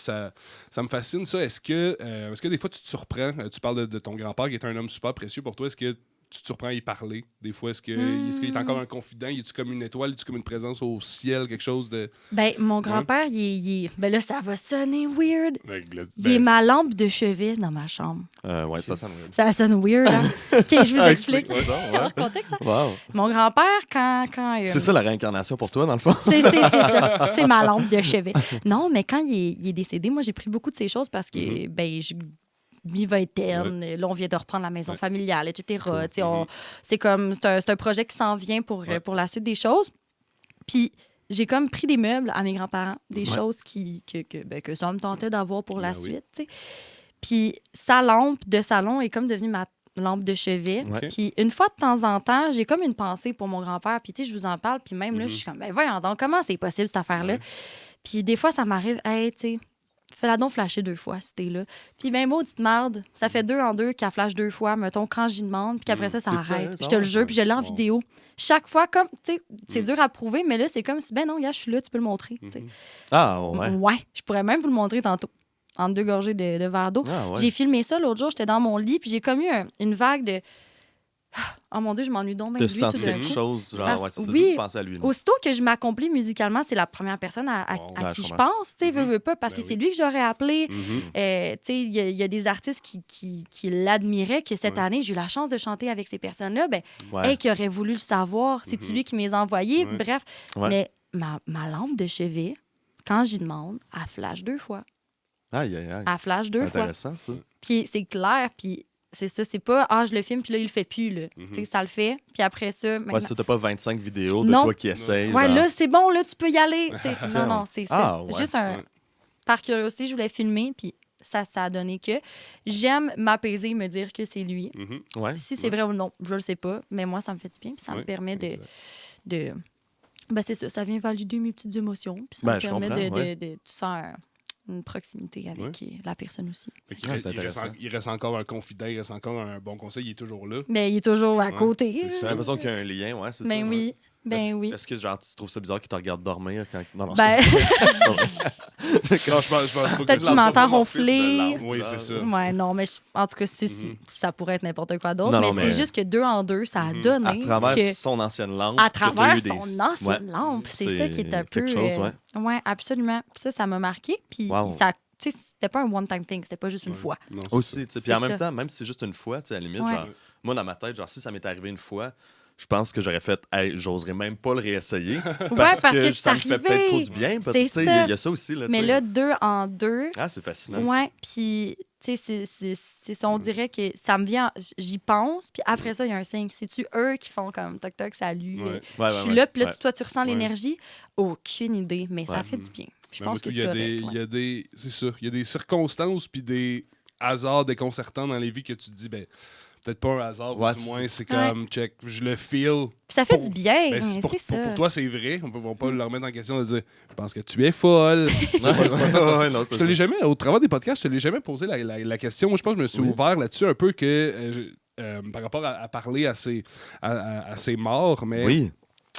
me fascine, ça. Est-ce que des fois, tu te surprends, tu parles de ton grand-père, qui est un homme super précieux pour toi, est-ce que tu te surprends à y parler des fois? Est-ce qu'il est encore un confident? Es-tu comme une étoile? Es-tu comme une présence au ciel? Quelque chose de... Ben, mon grand-père, ben là, ça va sonner weird. Ben, Il est ma lampe de chevet dans ma chambre. Ouais, ça me Ça sonne weird, hein? OK, je vous explique. Ouais, non, ouais. Hors contexte, ça. Wow. Mon grand-père, quand C'est ça la réincarnation pour toi, dans le fond? C'est ça. C'est ma lampe de chevet. Non, mais quand il est décédé, moi, j'ai pris beaucoup de ces choses parce que, ben, vie va être terne. Là, on vient de reprendre la maison familiale, etc. Cool. Tu sais, c'est un projet qui s'en vient pour la suite des choses. Puis, j'ai comme pris des meubles à mes grands-parents, des choses que ça me tentait d'avoir pour la Ben oui. suite. Tu sais. Puis, sa lampe de salon est comme devenue ma lampe de chevet. Ouais. Puis, une fois de temps en temps, j'ai comme une pensée pour mon grand-père. Puis, tu sais, je vous en parle. Puis, même là, je suis comme, ben voyons donc, comment c'est possible cette affaire-là? Ouais. Puis, des fois, ça m'arrive, hey, tu sais, fais-la donc flasher 2 fois si t'es là. Puis, ben, maudite marde, ça fait 2 en 2 qu'elle flash 2 fois, mettons, quand j'y demande, puis qu'après ça T'es arrête. sérieuse? Je te le jure, puis je l'ai en Wow. vidéo. Chaque fois, comme, tu sais, c'est dur à prouver, mais là, c'est comme si, ben non, gars, je suis là, tu peux le montrer. tu sais. Ah, ouais. Ouais, je pourrais même vous le montrer tantôt, entre 2 gorgées de verre d'eau. Ah, ouais. J'ai filmé ça l'autre jour, j'étais dans mon lit, puis j'ai comme eu une vague de. Oh mon Dieu, je m'ennuie donc bien De de lui sentir tout d'un quelque coup. chose, genre, Parce- ouais, c'est ça, oui. juste penser à lui. là. Aussitôt que je m'accomplis musicalement, c'est la première personne à Wow. à Ouais, qui je je comprends. pense, tu sais, veux pas, parce Ben que c'est oui. lui que j'aurais appelé. Mhm. Tu sais, il y a des artistes qui l'admiraient, que cette Ouais. année, j'ai eu la chance de chanter avec ces personnes-là, ben, Ouais. hey, qui aurait voulu le savoir, c'est-tu Mhm. lui qui me les a envoyés? Ouais. Bref, Ouais. mais ma lampe de chevet, quand j'y demande, elle flash 2 fois. Aïe, aïe, aïe. Elle flash 2 fois. Intéressant, ça. Puis c'est clair, puis c'est ça, c'est pas, je le filme, puis là, il le fait plus, là. Tu sais, ça le fait, puis après ça, maintenant... Ouais, ça, t'as pas 25 vidéos de Non. toi qui essayes. Ouais, genre. là, c'est bon, là, tu peux y aller. Tu sais, non, c'est ça. Ah, ouais. Juste un... Ouais. Par curiosité, je voulais filmer, puis ça a donné que j'aime m'apaiser et me dire que c'est lui. Mhm. Ouais. Si c'est vrai ou non, je le sais pas, mais moi, ça me fait du bien, puis ça me Ouais, permet exact. de... Ben, c'est ça vient valider mes petites émotions, puis ça Ben, me je permet comprends, ouais. tu sens une proximité avec la personne aussi. Fait qu'il Ouais, reste- c'est il reste intéressant. il reste encore un confident, il reste encore un bon conseil, il est toujours là. Mais il est toujours à Ouais, côté. c'est là. J'ai l'impression qu'il y a un lien, ouais, c'est ça. Ben oui, ben oui. Est-ce que genre, tu trouves ça bizarre qu'il te regarde dormir quand. Non, non, Ben, Non, je pense pas peut-être que qu'il m'entend ronfler. Oui, c'est ça. Ouais, non, mais en tout cas, ça pourrait être n'importe quoi d'autre. Non, Mais non, mais- c'est juste que 2 en 2, ça a donné À travers que, son ancienne lampe. à que t'as travers eu des- son ancienne Ouais. lampe. C'est ça qui est un peu... quelque chose, ouais. ouais, absolument. Ça m'a marqué. Puis Wow. ça, tu sais, c'était pas un one-time thing, c'était pas juste une fois. Non, c'est Aussi, tu sais. Puis en C'est même ça. temps, même si c'est juste une fois, tu sais, à la limite, Ouais. genre, moi, dans ma tête, genre, si ça m'est arrivé une fois, je pense que j'aurais fait, hey, j'oserais même pas le réessayer. Parce que ça me c'est fait peut-être arrivé. trop du bien. C'est Tu sais, ça. il y a ça aussi, là. tu Mais sais. là, 2 en 2, Ah, c'est fascinant. ouais, puis Tu sais, c'est ça, on dirait que ça me vient, j'y pense, puis après ça, il y a un signe. C'est-tu eux qui font comme toc toc, salut, Ouais. je suis là, puis là, ouais. toi, tu ressens Ouais. l'énergie? Aucune idée, mais ça Ouais. fait du bien. Je Mais pense moi, que il c'est y a correct. des, ouais. il y a des, c'est ça, il y a des circonstances puis des hasards déconcertants dans les vies que tu te dis, ben, peut-être pas un hasard, Ouais, ou du moins, c'est- c'est comme, check, je le feel. Puis ça fait Pour- du bien, Ben, c'est pour ça. toi, c'est vrai. On ne va pas le remettre en question de dire, je pense que tu es folle. Ouais, non, Je c'est te l'ai ça. jamais, au travers des podcasts, je te l'ai jamais posé la question. Moi, je pense que je me suis Oui. ouvert là-dessus un peu que par rapport à parler à ces morts. Mais Oui.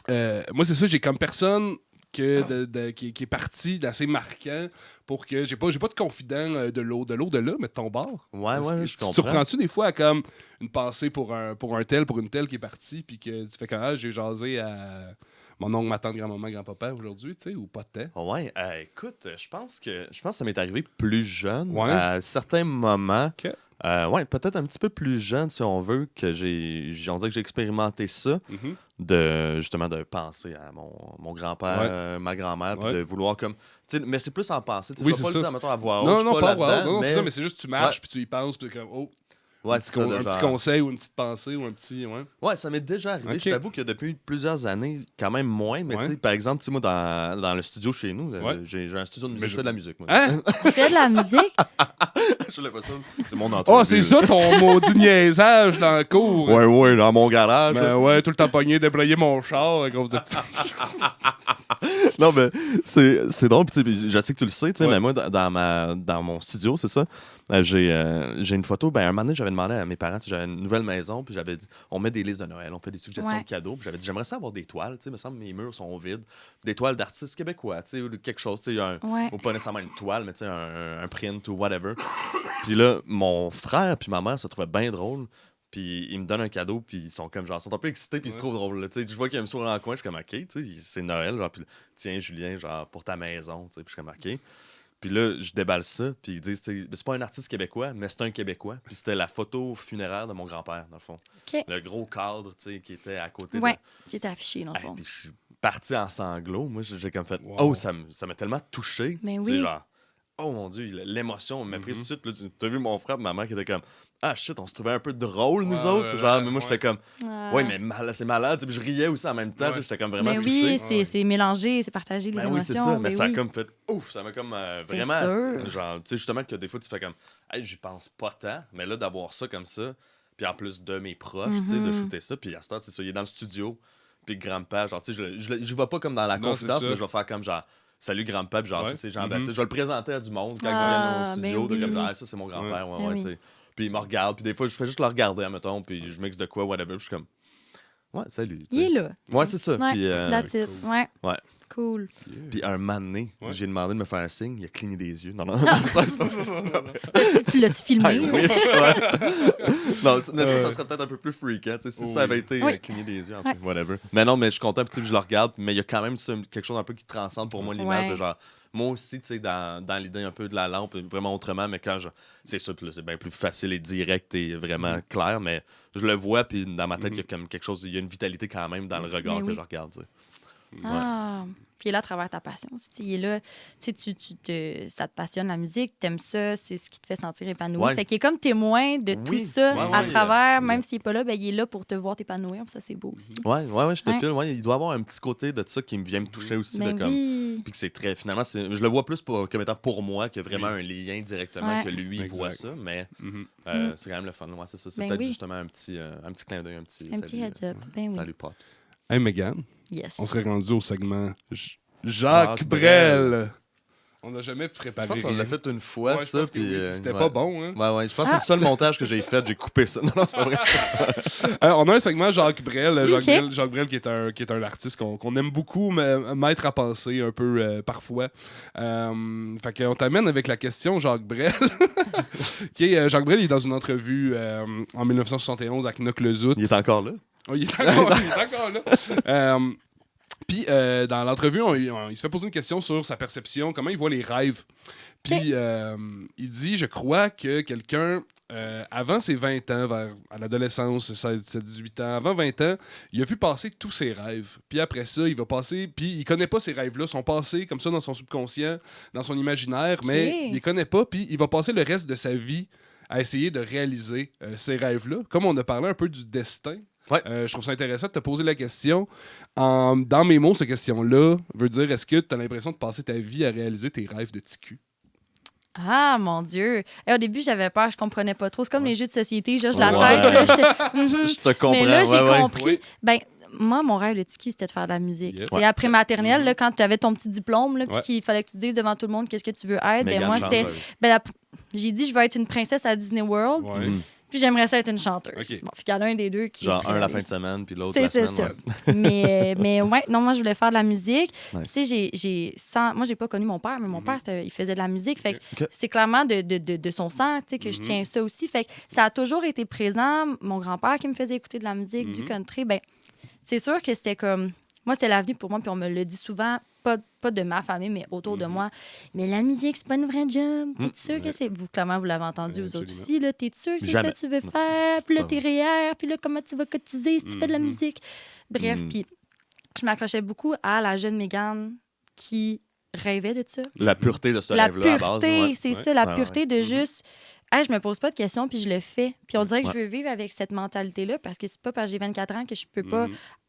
moi, c'est ça, j'ai comme personne qui est parti d'assez marquant pour que j'ai pas de confident de l'au-delà, mais de ton bord. Ouais, Est-ce que ouais, tu je te comprends. surprends-tu des fois à comme une pensée pour une telle qui est partie, puis que tu fais quand j'ai jasé à mon oncle, ma tante, grand-maman, grand-papa aujourd'hui, tu sais, ou pas de temps? Ouais, écoute, je pense que ça m'est arrivé plus jeune, Ouais. à certains moments. Ok. Ouais, peut-être un petit peu plus jeune, si on veut, on dirait que j'ai expérimenté ça, Mhm. justement, de penser à mon grand-père, Ouais. ma grand-mère, puis Ouais. de vouloir comme... tu sais, mais c'est plus en pensée. Tu sais, Oui, je vais c'est pas le ça. dire, mettons, à voix haute. Non, je suis non, pas là-dedans, wow, non, c'est ça, mais mais c'est juste que tu marches, Ouais. puis tu y penses, puis t'es comme, oh, ouais, un c'est petit, ça, de un petit genre- conseil ou une petite pensée ou un petit, ouais. Ouais, ça m'est déjà arrivé. Ok. Je t'avoue que depuis plusieurs années, quand même moins, mais Ouais. tu sais, par exemple, tu sais, moi, dans le studio chez nous, Ouais. j'ai un studio de musique, Mais je fais de la musique, moi. Hein? Tu fais de la musique? Je l'ai pas ça. C'est mon entrevue. Oh, c'est ça ton maudit niaisage dans le cours. Ouais, ouais, dans mon garage. Ben ouais, tout le temps pogné, déblayer mon char à cause de ça. Non, mais c'est drôle. Puis, tu sais, je sais que tu le sais, tu sais, Ouais. mais moi, dans mon studio, c'est ça. J'ai une photo. Ben, un moment donné, j'avais demandé à mes parents, tu sais, j'avais une nouvelle maison, puis j'avais dit, on met des listes de Noël, on fait des suggestions Ouais. de cadeaux. Puis j'avais dit, j'aimerais ça avoir des toiles. Tu sais, il me semble que mes murs sont vides. Des toiles d'artistes québécois, tu sais, ou de quelque chose, tu sais, Ouais. ou pas nécessairement une toile, mais tu sais, un print ou whatever. Puis là, mon frère puis ma mère se trouvaient bien drôle. Puis ils me donnent un cadeau, puis ils sont comme genre, ils sont un peu excités, puis ils se trouvent drôles. Là, tu sais, je vois qu'ils me sourire dans le coin, je suis comme, ok, tu sais, c'est Noël, genre, puis tiens, Julien, genre, pour ta maison, tu sais, puis je suis comme, ok. Puis là, je déballe ça, puis ils disent, tu sais, c'est pas un artiste québécois, mais c'est un Québécois. Puis c'était la photo funéraire de mon grand-père, dans le fond. OK. Le gros cadre, tu sais, qui était à côté Ouais, de. qui était affiché, dans le Hey, fond. puis je suis parti en sanglots. Moi, j'ai comme fait, Wow. oh, ça m'a tellement touché. Mais Tu sais, oui. genre, oh mon Dieu, l'émotion m'a pris tout de suite. Puis là, t'as vu mon frère et ma mère qui étaient comme, ah shit, on se trouvait un peu drôle, nous Ouais, autres. ouais, Genre, ouais, mais moi, ouais. j'étais comme, Ah. ouais, mais c'est malade. Tu sais, puis je riais aussi en même temps. Ouais. Tu sais, j'étais comme vraiment Mais touché. oui, Ouais. c'est mélangé, c'est partagé les Ben oui, c'est émotions. ça. Mais ben ça a oui. comme fait ouf. Ça m'a comme C'est vraiment. sûr. Genre, tu sais, justement, que des fois, tu fais comme, hey, j'y pense pas tant. Mais là, d'avoir ça comme ça, puis en plus de mes proches, tu sais, de Mhm. shooter ça. Puis à ce temps, c'est ça, il est dans le studio. Puis grand-père, genre, tu sais, je vais pas comme dans la Non, confidence, c'est ça. mais je vais faire comme genre, salut grand-père, puis genre, Ouais. ça, c'est Jean-Baptiste. Je vais le présenter à du monde quand Ah, il vient au studio. ben de comme, oui. ah, ça, c'est mon grand-père. Ouais, Ben ouais, oui. tu sais. Puis il me regarde, puis des fois, je fais juste le regarder, admettons, puis je mixe de quoi, whatever. Puis je suis comme, ouais, salut. tu Il sais. est là. Ouais, c'est ça. Ouais, Puis, that's it. cool. Ouais. Ouais. Cool. puis un moment donné, Ouais. j'ai demandé de me faire un signe, il a cligné des yeux. Non, non. Tu l'as-tu filmé? I wish, ouais. Non, mais ça serait peut-être un peu plus freakant. Tu sais, si Oui. ça avait été Oui. cligner des yeux, Ouais. whatever. Mais non, mais je suis content, puis tu sais, je le regarde, mais il y a quand même ça, quelque chose un peu qui transcende pour moi l'image Ouais. de genre. Moi aussi, tu sais, dans l'idée un peu de la lampe, vraiment autrement, mais quand je. C'est sûr, puis là, c'est bien plus facile et direct et vraiment clair, mais je le vois, puis dans ma tête, il y a comme quelque chose, il y a une vitalité quand même dans le regard Mais que oui. je regarde, tu sais. Ah. Puis il est là à travers ta passion aussi. Il est là, tu sais, ça te passionne la musique, t'aimes ça, c'est ce qui te fait sentir épanoui. Ouais. Fait qu'il est comme témoin de tout Oui. ça Ouais, à ouais, travers, même s'il est pas là, ben, il est là pour te voir t'épanouir. Puis ça, c'est beau aussi. Ouais, je te Ouais. file. Ouais, il doit y avoir un petit côté de ça qui me vient me toucher aussi. Ben de comme, oui. Puis que c'est très. Finalement, je le vois plus comme étant pour moi que vraiment un lien directement Ouais. que lui il Exact. voit ça. Mais Mhm. c'est quand même le fun. Ouais, c'est ça. C'est Ben peut-être oui. justement un petit clin d'œil, un petit. Un petit salut, heads up. Ben oui. Salut, Pops. Hey, Megan, Yes. on serait rendu au segment Jacques Jacques Brel. On n'a jamais préparé. Je pense qu'on rien. l'a fait une fois, Ouais, je ça. pense que Puis, oui, puis c'était ouais. pas bon, hein? Ouais, je pense que c'est le seul montage que j'ai fait. J'ai coupé ça. Non, non, c'est pas vrai. On a un segment Jacques Brel. Ok. Jacques Brel qui est un artiste qu'on aime beaucoup, mais mettre à penser un peu parfois. Fait qu'on t'amène avec la question Jacques Brel. Jacques Brel il est dans une entrevue en 1971 avec Knock le Zout. Il est encore là. Oh, il est encore là. Puis, dans l'entrevue, il se fait poser une question sur sa perception, comment il voit les rêves. Puis, il dit, je crois que quelqu'un, avant ses 20 ans, à l'adolescence, 16, 17, 18 ans, avant 20 ans, il a vu passer tous ses rêves. Puis après ça, il va passer, puis il connaît pas ces rêves-là, sont passés comme ça dans son subconscient, dans son imaginaire, mais il les connaît pas, puis il va passer le reste de sa vie à essayer de réaliser ces rêves-là. Comme on a parlé un peu du destin, je trouve ça intéressant de te poser la question. Dans mes mots, cette question-là veut dire, est-ce que tu as l'impression de passer ta vie à réaliser tes rêves de TQ? Ah, mon Dieu. Et au début, j'avais peur, je comprenais pas trop. C'est comme les jeux de société, je la Ouais. tête. Là, j'étais, Je te comprends. Mais là, j'ai ouais. compris. Oui. Ben, moi, mon rêve de Tiki, c'était de faire de la musique. Yes. Tu sais, après maternelle, là, quand tu avais ton petit diplôme, là, puis Ouais. qu'il fallait que tu dises devant tout le monde qu'est-ce que tu veux être, ben, Mégane moi, c'était. chanteuse. J'ai dit, je veux être une princesse à Disney World, Ouais. puis j'aimerais ça être une chanteuse. OK. Bon, puis qu'il y en a un des deux qui. Genre se un la réalise. fin de semaine, puis l'autre la C'est semaine. ça. ouais. mais ouais, non, moi, je voulais faire de la musique. Nice. Tu sais, moi, j'ai pas connu mon père, mais mon père, il faisait de la musique. Fait que Ok. c'est clairement de son sang, tu sais, que je tiens ça aussi. Fait que ça a toujours été présent. Mon grand-père qui me faisait écouter de la musique, du country, ben c'est sûr que c'était comme... Moi, c'était l'avenir pour moi, puis on me le dit souvent, pas de ma famille, mais autour de moi. Mais la musique, c'est pas une vraie job. T'es sûr que c'est... Clairement, vous l'avez entendu, vous autres Absolument. aussi, là. T'es sûr que c'est Jamais. ça que tu veux faire? Puis là, Ah. t'es REER, puis là, comment tu vas cotiser si tu fais de la musique? Bref, puis je m'accrochais beaucoup à la jeune Mégane qui rêvait de ça. La pureté de ce La rêve-là à la base. pureté, ouais. c'est Ouais. ça, la Ouais, pureté de juste... Hey, je me pose pas de questions, puis je le fais. Puis on dirait que je veux vivre avec cette mentalité-là, parce que c'est pas parce que j'ai 24 ans que je peux pas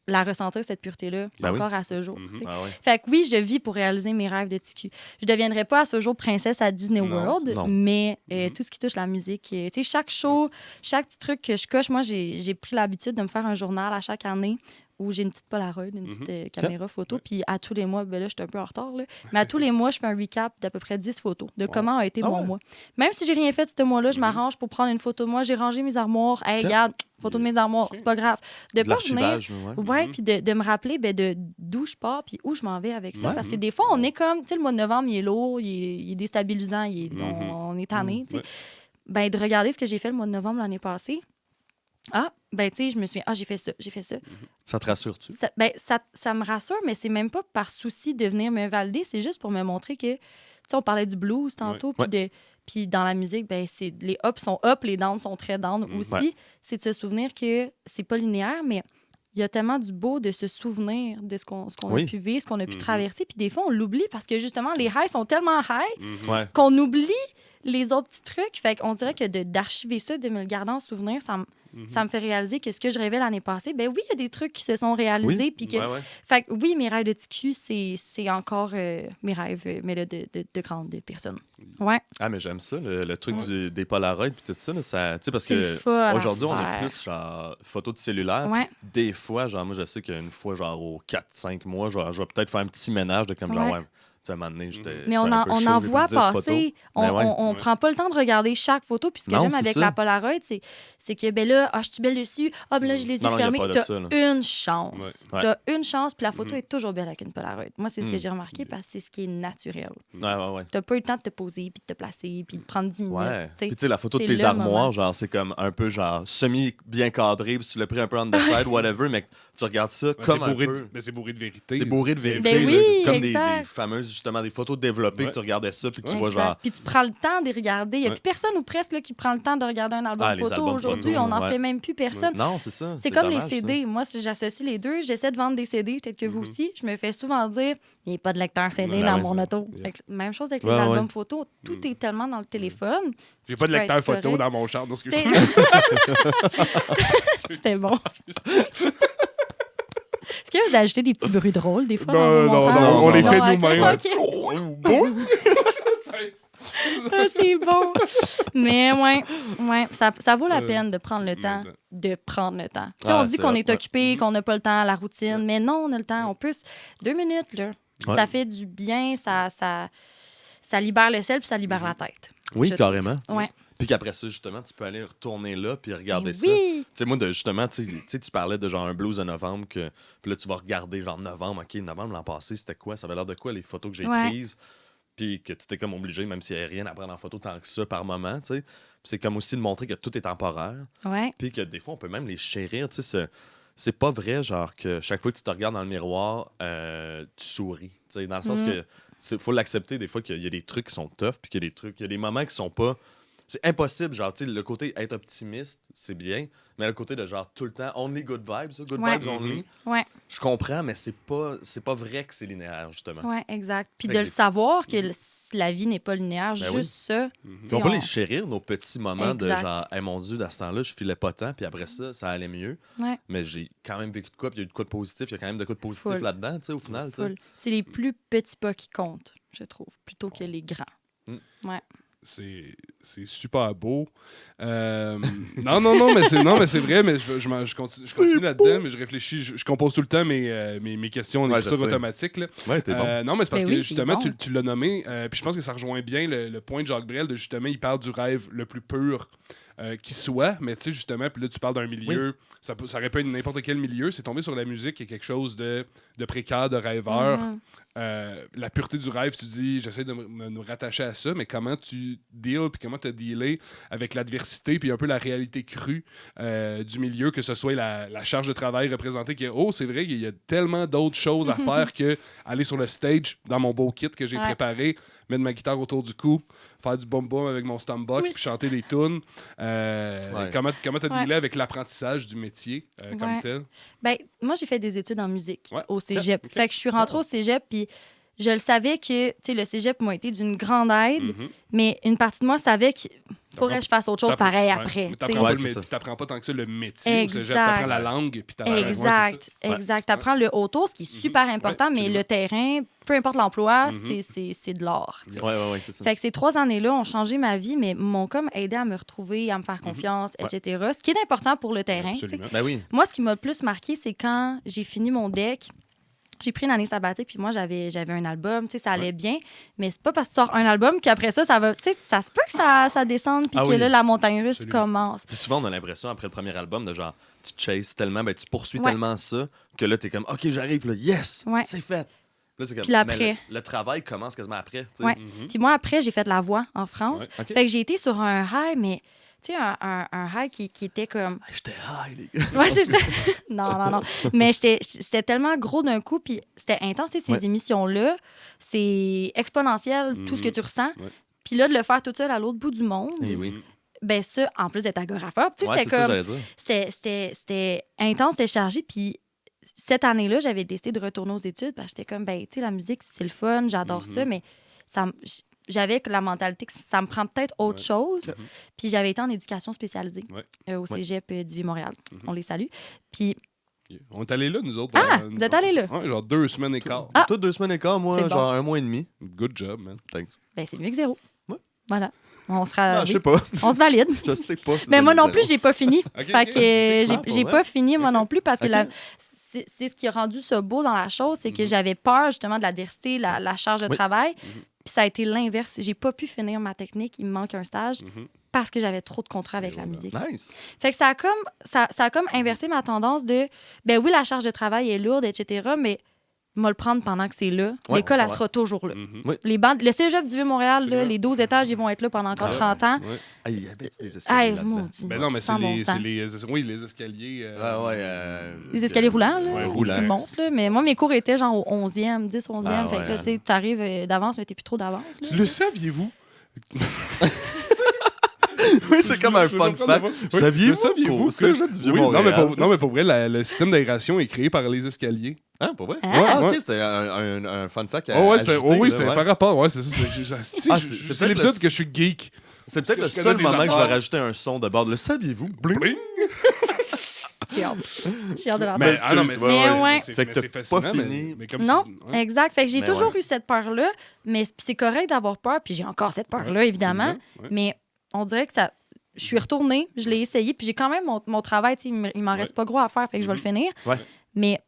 la ressentir, cette pureté-là, Ben oui. encore à ce jour. tu sais. Ah ouais. Fait que oui, je vis pour réaliser mes rêves de TQ. Je deviendrai pas à ce jour princesse à Disney Non, World, non. mais tout ce qui touche la musique, tu sais, chaque show, chaque petit truc que je coche, moi, j'ai pris l'habitude de me faire un journal à chaque année où j'ai une petite Polaroid, une petite caméra photo, puis à tous les mois, ben là, je suis un peu en retard, là, mais à tous les mois, je fais un recap d'à peu près 10 photos de comment a été Ah mon ouais? mois. Même si j'ai rien fait ce mois-là, je m'arrange pour prendre une photo de moi, j'ai rangé mes armoires, hey, regarde, photo de mes armoires, c'est pas grave. De De pas venir... l'archivage. Ouais. Ouais, puis de me rappeler d'où je pars puis où je m'en vais avec ça. Ouais. Parce que des fois, on est comme, tu sais, le mois de novembre, il est lourd, il est déstabilisant, on est tanné, tu sais. Ouais. Ben, de regarder ce que j'ai fait le mois de novembre l'année passée. Ah, ben, tu sais, je me suis dit, j'ai fait ça. Ça te rassure-tu? Ça me rassure, mais c'est même pas par souci de venir me valider, c'est juste pour me montrer que, tu sais, on parlait du blues tantôt, puis dans la musique, ben, les ups sont up, les downs sont très down aussi. Ouais. C'est de se souvenir que c'est pas linéaire, mais il y a tellement du beau de se souvenir de ce qu'on Oui. a pu vivre, ce qu'on a pu traverser. Puis des fois, on l'oublie parce que justement, les highs sont tellement high Ouais. qu'on oublie les autres petits trucs. Fait qu'on dirait que d'archiver ça, de me le garder en souvenir, ça me fait réaliser que ce que je rêvais l'année passée, ben oui, il y a des trucs qui se sont réalisés. Puis que... Ouais. Fait que oui, mes rêves de TQ, c'est encore mes rêves, mais là, de grandes personnes. Ouais. Ah, mais j'aime ça, le truc des Polaroids puis tout ça. Ça tu sais, parce C'est que fun à aujourd'hui, on est faire. plus genre photo de cellulaire. Ouais. puis Des fois, genre, moi, je sais qu'une fois, genre, aux 4-5 mois, genre, je vais peut-être faire un petit ménage de comme, genre, Ouais. ouais, tu sais, à un moment donné, j'étais. Mais j'étais un peu on chaud, en j'ai voit pris 10 photos. passer. Ben ouais. On prend pas le temps de regarder chaque photo. Puis ce que Non, j'aime c'est avec ça. la Polaroid, c'est que, ben là, je suis belle dessus. Ah, ben là, j'ai les yeux Non, non, y a fermés. pas de T'as ça, là. une chance. Ouais. T'as une chance, puis la photo est toujours belle avec une Polaroid. Moi, c'est ce que j'ai remarqué Mm. parce que c'est ce qui est naturel. Ouais. T'as pas eu le temps de te poser, puis de te placer, puis de prendre 10 minutes. Ouais. tu sais. Puis tu sais, la photo de c'est tes le armoires, moment. genre, c'est comme un peu, genre, semi-bien cadré, puis tu l'as pris un peu on the side, whatever, mais tu regardes ça Ouais, comme un c'est peu. c'est bourré de vérité. C'est bourré de vérité. Ben là, oui, comme exact. des fameuses, justement, des photos développées Ouais. que tu regardais ça, puis que tu vois, Exact. genre. Puis tu prends le temps de les regarder. Il n'y a Ouais. plus personne ou presque là, qui prend le temps de regarder un album Ah, les photo. albums Aujourd'hui, photos, on n'en ouais. fait même plus personne. Non, c'est ça. C'est comme dommage, les CD. Moi, si j'associe les deux, j'essaie de vendre des CD, peut-être que vous aussi. Je me fais souvent dire, il n'y a pas de lecteur CD Ouais, dans ouais, mon ça. auto. Yeah. Fait que même chose avec Ouais, les ouais. albums photos. Tout est tellement dans le téléphone. J'ai pas de lecteur photo correct. dans mon char. Donc, T'sais- C'était bon. Est-ce que vous ajoutez des petits bruits drôles des fois dans vos Non, montages? on les non, fait ok, nous-mêmes. ok. Bon. Ah, c'est bon. Mais ouais, ça vaut la peine de prendre le mais temps. ça. De prendre le temps. Tu sais, Ah, on dit c'est qu'on hot, est ouais. occupé, qu'on n'a pas le temps, la routine, mais non, on a le temps. On peut... 2 minutes, là. Ouais. Ça fait du bien, ça libère le sel puis ça libère la tête. Oui, je carrément. trouve. Ouais. Puis qu'après ça, justement, tu peux aller retourner là puis regarder Ben ça. oui. Tu sais, moi, justement, tu sais, tu parlais de genre un blues de novembre, puis là, tu vas regarder genre novembre. OK, novembre l'an passé, c'était quoi? Ça avait l'air de quoi, les photos que j'ai Ouais. prises? Puis que tu t'es comme obligé, même s'il n'y a rien à prendre en photo tant que ça par moment, tu sais. Puis c'est comme aussi de montrer que tout est temporaire. Ouais. Puis que des fois, on peut même les chérir, tu sais. c'est pas vrai, genre, que chaque fois que tu te regardes dans le miroir, tu souris. Tu sais, dans le sens que faut l'accepter des fois qu'il y a des trucs qui sont tough, puis qu'il y a il y a des moments qui sont pas. C'est impossible, genre, tu sais, le côté être optimiste, c'est bien, mais le côté de genre tout le temps, only good vibes, ça, good Ouais. vibes only, Ouais, je comprends, mais c'est pas vrai que c'est linéaire, justement. ouais, exact. Puis Fait de que le savoir que la vie n'est pas linéaire, Ben juste oui. ça. Puis on peut les chérir, nos petits moments de Exact. genre, hey, mon Dieu, dans ce temps-là, je filais pas tant, puis après ça allait mieux. Ouais. Mais j'ai quand même vécu de quoi, puis il y a eu de quoi de positif, il y a quand même de quoi de positif Full. là-dedans, tu sais, au final. tu sais. Full. C'est les plus petits pas qui comptent, je trouve, plutôt que les grands. Ouais. C'est super beau. Non, mais c'est vrai, mais je continue là-dedans, mais je réfléchis, je compose tout le temps mes questions en Ouais, écriture je sais. automatique. Là. Ouais, t'es bon. Non, mais c'est parce Ben que oui, justement, c'est bon. tu l'as nommé, puis je pense que ça rejoint bien le point de Jacques Brel, de justement, il parle du rêve le plus pur qui soit, mais tu sais, justement, puis là, tu parles d'un milieu, ça aurait pu être n'importe quel milieu, c'est tombé sur la musique, qui est quelque chose de précaire, de rêveur. Mhm. La pureté du rêve, tu dis, j'essaie de me rattacher à ça, mais comment tu deals, puis comment tu as dealé avec l'adversité, puis un peu la réalité crue du milieu, que ce soit la charge de travail représentée, qui est, c'est vrai qu'il y a tellement d'autres choses à faire que aller sur le stage, dans mon beau kit que j'ai préparé, mettre ma guitare autour du cou, faire du bum-bum avec mon stombox, puis chanter des tunes. Comment tu as dealé avec l'apprentissage du métier comme tel? Ben, moi, j'ai fait des études en musique au cégep. Ok. Fait que je suis rentrée au cégep, puis je le savais que, tu sais, le cégep m'a été d'une grande aide, mais une partie de moi savait qu'il faudrait que je fasse autre chose pareil après. Mais tu sais. t'apprends pas tant que ça le métier au cégep. Exact. T'apprends la langue, puis t'apprends... Exact, Ouais, exact. T'apprends le autour, ce qui est super important, mais absolument. le terrain, peu importe l'emploi, c'est de l'art. tu sais. Ouais, c'est ça. Fait que ces 3 années-là ont changé ma vie, mais m'ont comme aidé à me retrouver, à me faire confiance, etc. Ce qui est important pour le terrain. tu sais. Absolument. Ben oui. Moi, ce qui m'a le plus marqué, c'est quand j'ai fini mon deck. J'ai pris une année sabbatique, puis moi, j'avais un album, tu sais, ça allait bien. Mais c'est pas parce que tu sors un album qu'après ça va... Tu sais, ça se peut que ça descende, puis Ah que oui. là, la montagne russe Absolument. commence. Puis souvent, on a l'impression, après le premier album, de genre, tu chases tellement, ben tu poursuis Ouais. tellement ça, que là, t'es comme, OK, j'arrive, puis là, yes, Ouais. c'est fait. Là, c'est comme, Puis l'après. mais le travail commence quasiment après. tu sais. Ouais. Puis moi, après, j'ai fait de la voix en France. Ouais, OK. Fait que j'ai été sur un high, mais tu sais, un high qui était comme... Hey, j'étais high, les gars. Ouais, c'est ça. non. Mais c'était tellement gros d'un coup, puis c'était intense, tu sais, ces émissions-là. C'est exponentiel, tout ce que tu ressens. Ouais. Puis là, de le faire tout seul à l'autre bout du monde, Eh oui. ben ça, en plus d'être agoraphore, tu sais, Ouais, c'est c'était ça, comme... j'allais dire. C'était intense, c'était chargé, puis cette année-là, j'avais décidé de retourner aux études, parce que j'étais comme, ben, tu sais, la musique, c'est le fun, j'adore ça, mais ça j'avais la mentalité que ça me prend peut-être autre chose. Puis j'avais été en éducation spécialisée au cégep du Vieux-Montréal. On les salue. Puis... On est allés là, nous autres. Ah, vous êtes allés là? Ouais, genre 2 semaines et quart. Ah! Toi, 2 semaines et quart, moi, C'est genre bon. 1 mois et demi. Good job, man. Thanks. Ben, c'est mieux que 0. Ouais. Voilà. On sera... Non, je sais pas. On se valide. Je sais pas. Mais moi non plus, j'ai pas fini. Ok, Fait que Ah, j'ai pour pas vrai? fini, moi non plus, parce que Ok. c'est ce qui a rendu ça beau dans la chose, c'est que j'avais peur justement de l'adversité, la charge de travail. Puis ça a été l'inverse. J'ai pas pu finir ma technique. Il me manque un stage parce que j'avais trop de contrats avec la musique. Nice. Fait que ça a comme inversé ma tendance de, ben oui, la charge de travail est lourde, etc., mais moi le prendre pendant que c'est là. Ouais, L'école, elle ouais. sera toujours là. Oui. Les bandes, le cégep du Vieux-Montréal, là, Absolument. les 12 étages, ils vont être là pendant encore 30 ans. Ouais. Ah, il y avait des escaliers Hey, là-dedans. maudit. Ben non, mais c'est Sans bon les, sens. les escaliers. Ah ouais. Les escaliers roulants, là, Ouais, qui roulants. montent, là. Mais moi, mes cours étaient genre au 11e, 10, 11e. Ah, fait que ouais. là, tu sais, t'arrives d'avance, mais t'es plus trop d'avance. là. Tu le saviez-vous? Oui, c'est comme un fun fact. Saviez-vous que- que du Oui, Vieux-Montréal? non, mais pour vrai, le système d'aération est créé par les escaliers. Hein, pour vrai? Ah. Ah, ok, Ouais. c'était un fun fact à Oui, ajouter, oui, là, c'était ouais. par rapport. Ouais, c'est ça. Ah, C'est c'est c'est l'épisode peut-être que je suis geek. C'est peut-être que le je connais seul des moment que je vais affaires. rajouter un son de bord. Le saviez-vous? Bling. Bling! J'ai hâte. J'ai hâte de l'entendre. Mais, ah non, mais excuse, ouais, ouais. Fait que mais t'as c'est pas fascinant, fini. mais comme Non, tu dis, ouais. exact. Fait que j'ai Mais toujours ouais. eu cette peur-là, mais c'est correct d'avoir peur, puis j'ai encore cette peur-là, évidemment. Absolument, ouais. Mais on dirait que ça... Je suis retournée, je l'ai essayé, puis j'ai quand même mon travail, tu sais, il m'en reste pas gros à faire, fait que je vais le finir. Ouais. Mais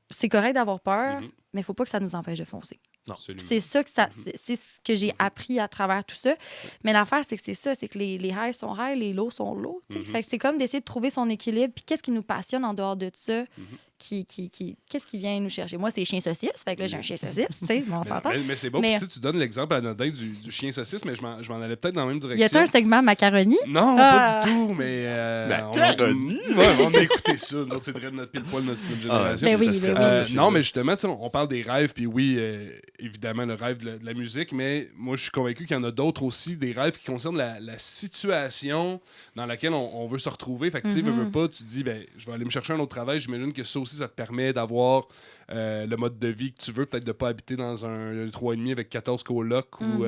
c'est correct d'avoir peur, Mhm. mais il faut pas que ça nous empêche de foncer. Non. Absolument. C'est ça que c'est ce que j'ai appris à travers tout ça. Mais l'affaire, c'est que c'est ça, c'est que les highs sont highs, les lows sont lows. tu sais. Fait que c'est comme d'essayer de trouver son équilibre, puis qu'est-ce qui nous passionne en dehors de ça, qu'est-ce qui vient nous chercher? Moi, c'est chien saucisse. Fait que là, j'ai un chien saucisse, tu sais, on s'entend. Mais c'est bon, Mais- puis tu donnes l'exemple anodin du chien saucisse, mais je m'en allais peut-être dans la même Y direction. a-t-il un segment macaroni? Non, Ah. pas du tout, mais... Macaroni? On a écouté ça. Nous autres, c'est vrai de notre pile-poil, notre génération. Ben oui, ben oui. Non, mais justement, tu sais, on parle des rêves, puis oui, évidemment, le rêve de la musique, mais moi, je suis convaincu qu'il y en a d'autres aussi, des rêves qui concernent la situation dans laquelle on veut se retrouver. Fait que, tu sais, veux pas, tu te dis, ben, je vais aller me chercher un autre travail. J'imagine que ça aussi, ça te permet d'avoir le mode de vie que tu veux, peut-être de pas habiter dans un 3,5 avec 14 colocs ou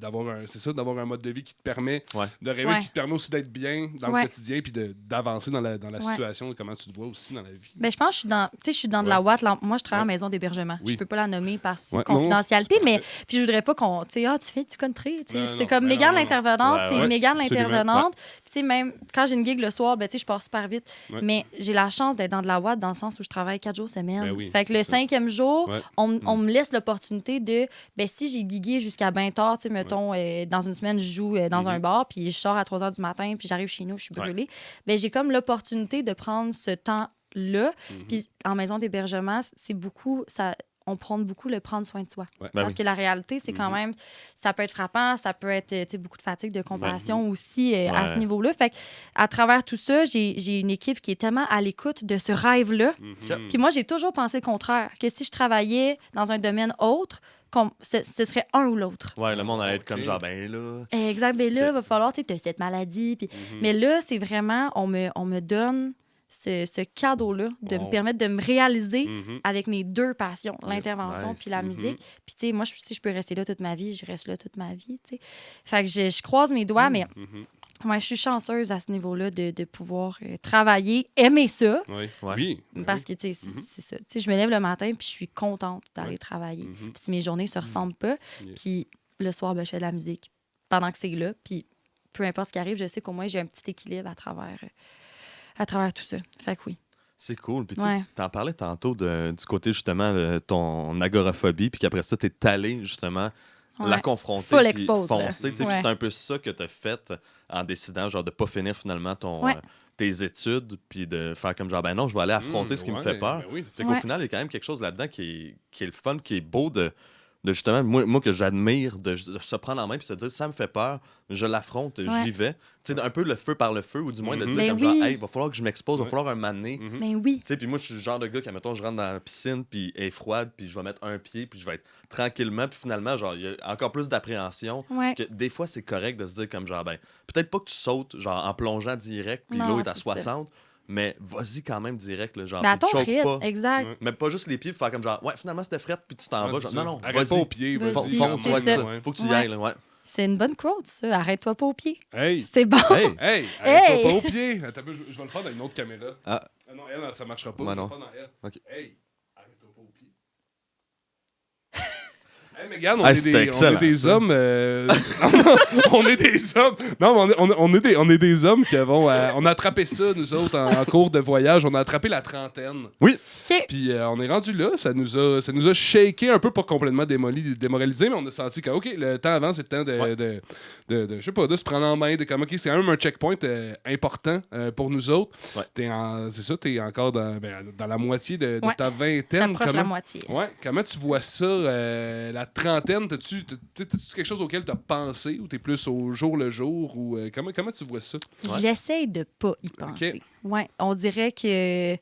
d'avoir un mode de vie qui te permet de rêver, Ouais. qui te permet aussi d'être bien dans le quotidien, puis d'avancer dans la situation, de comment tu te vois aussi dans la vie. Ben, je pense que je suis dans de la ouate. Moi, je travaille en maison d'hébergement. Oui. Je peux pas la nommer par Ouais. confidentialité, Non, c'est mais parfait. puis je voudrais pas qu'on. Tu sais, tu fais du country. Tu sais, Non, c'est non, comme ben Mégane non, non. l'intervenante, Ouais, c'est ouais. Mégane Absolument. l'intervenante. Puis, tu sais, même quand j'ai une gig le soir, ben, tu sais, je pars super vite. Ouais. Mais j'ai la chance d'être dans de la ouate dans le sens où je travaille 4 jours semaine. Ben oui, fait que c'est le ça. 5e jour, Ouais. on me laisse l'opportunité de. Ben, si j'ai gigué jusqu'à bien tard, tu sais, mettons, dans une semaine, je joue dans un bar, puis je sors à 3 h du matin, puis j'arrive chez nous, je suis brûlée. Ben, j'ai comme l'opportunité de prendre ce temps-là. Puis en maison d'hébergement, c'est beaucoup. On prône beaucoup le prendre soin de soi. Ouais. Ben Parce oui. que la réalité, c'est quand même, ça peut être frappant, ça peut être tu sais, beaucoup de fatigue, de compassion aussi à ce niveau-là. Fait que, à travers tout ça, j'ai une équipe qui est tellement à l'écoute de ce rêve-là. Puis moi, j'ai toujours pensé le contraire, que si je travaillais dans un domaine autre, ce serait un ou l'autre. Ouais, le monde allait être comme Ok. genre, ben là. Exact. Mais là, il va falloir, tu sais, t'as cette maladie. Puis... Mais là, c'est vraiment, on me donne ce cadeau-là de me Wow. permettre de me réaliser Mhm. avec mes deux passions, l'intervention Nice. puis la musique. Puis, tu sais, moi, si je peux rester là toute ma vie, je reste là toute ma vie, tu sais. Fait que je croise mes doigts, mais Mhm. ouais, je suis chanceuse à ce niveau-là de pouvoir travailler, aimer ça. Oui. Ouais. Oui. Parce que, tu sais, c'est ça. Tu sais, je me lève le matin puis je suis contente d'aller travailler. Mhm. Puis si mes journées se ressemblent pas, Yeah. puis le soir, ben, je fais de la musique pendant que c'est là. Puis peu importe ce qui arrive, je sais qu'au moins, j'ai un petit équilibre à travers tout ça. Fait que oui. C'est cool. Puis Ouais. tu t'en parlais tantôt du côté justement de ton agoraphobie, puis qu'après ça, t'es allé justement la Ouais. confronter, Full puis expose, là. foncer. Tu sais, puis Ouais. c'est un peu ça que t'as fait en décidant genre de pas finir finalement Ouais. tes études, puis de faire comme genre ben non, je vais aller affronter ce qui me fait peur. Ben oui. Fait qu'au Ouais. final, il y a quand même quelque chose là-dedans qui est le fun, qui est beau de justement, moi que j'admire, de se prendre en main puis se dire, ça me fait peur, je l'affronte, Ouais. j'y vais. Tu sais, un peu le feu par le feu, ou du moins de Mhm. dire Ben comme oui. genre, hey, il va falloir que je m'expose, il va Ouais. falloir un moment donné. Mhm. Mais oui. Tu sais, puis moi, je suis le genre de gars qui, mettons, je rentre dans la piscine, puis elle est froide, puis je vais mettre un pied, puis je vais être tranquillement, puis finalement, genre, il y a encore plus d'appréhension. Ouais. Que des fois, c'est correct de se dire comme genre, ben, peut-être pas que tu sautes, genre, en plongeant direct, puis Non, l'eau est à c'est 60, mais vas-y quand même direct, là, genre, Mais à puis ton choke rythme, pas. exact. Ouais. Mais pas juste les pieds, puis faire comme genre, ouais, finalement, c'était frette, puis tu t'en Ouais, vas. c'est Genre, ça. non, non, Arrête pas vas-y. au pied, Vas-y, vas-y. Fonce, c'est ouais, ça. c'est ça. Faut que tu y Ouais. ailles, là, ouais. C'est une bonne quote, ça. Arrête-toi pas au pied. Hey! C'est bon. Hey! Hey! Arrête-toi Hey! pas au pied! Attends un peu, je vais le faire dans une autre caméra. Ah. Non, elle, ça marchera pas. Ouais, je vais non. le faire dans elle. Ok. Hey! Arrête-toi pas au pied. Hey, Mégane, on, Ah, est c'était des, on est excellent, des ça. hommes. On est des hommes. Non, mais on est des hommes qui avons. On a attrapé ça, nous autres, en cours de voyage. On a attrapé la trentaine. Oui! OK. Puis on est rendu là, ça nous a shaké un peu, pas complètement démoralisé, mais on a senti que, OK, le temps avance, c'est le temps de je sais pas, de se prendre en main, de comme, OK, c'est quand même un checkpoint important pour nous autres. Ouais. C'est ça, t'es encore dans la moitié de Ouais. ta vingtaine. J'approche la moitié. Ouais, comment tu vois ça, la trentaine? T'as-tu quelque chose auquel t'as pensé, ou t'es plus au jour le jour, ou comment tu vois ça? Ouais. J'essaie de pas y penser. Ouais, on dirait que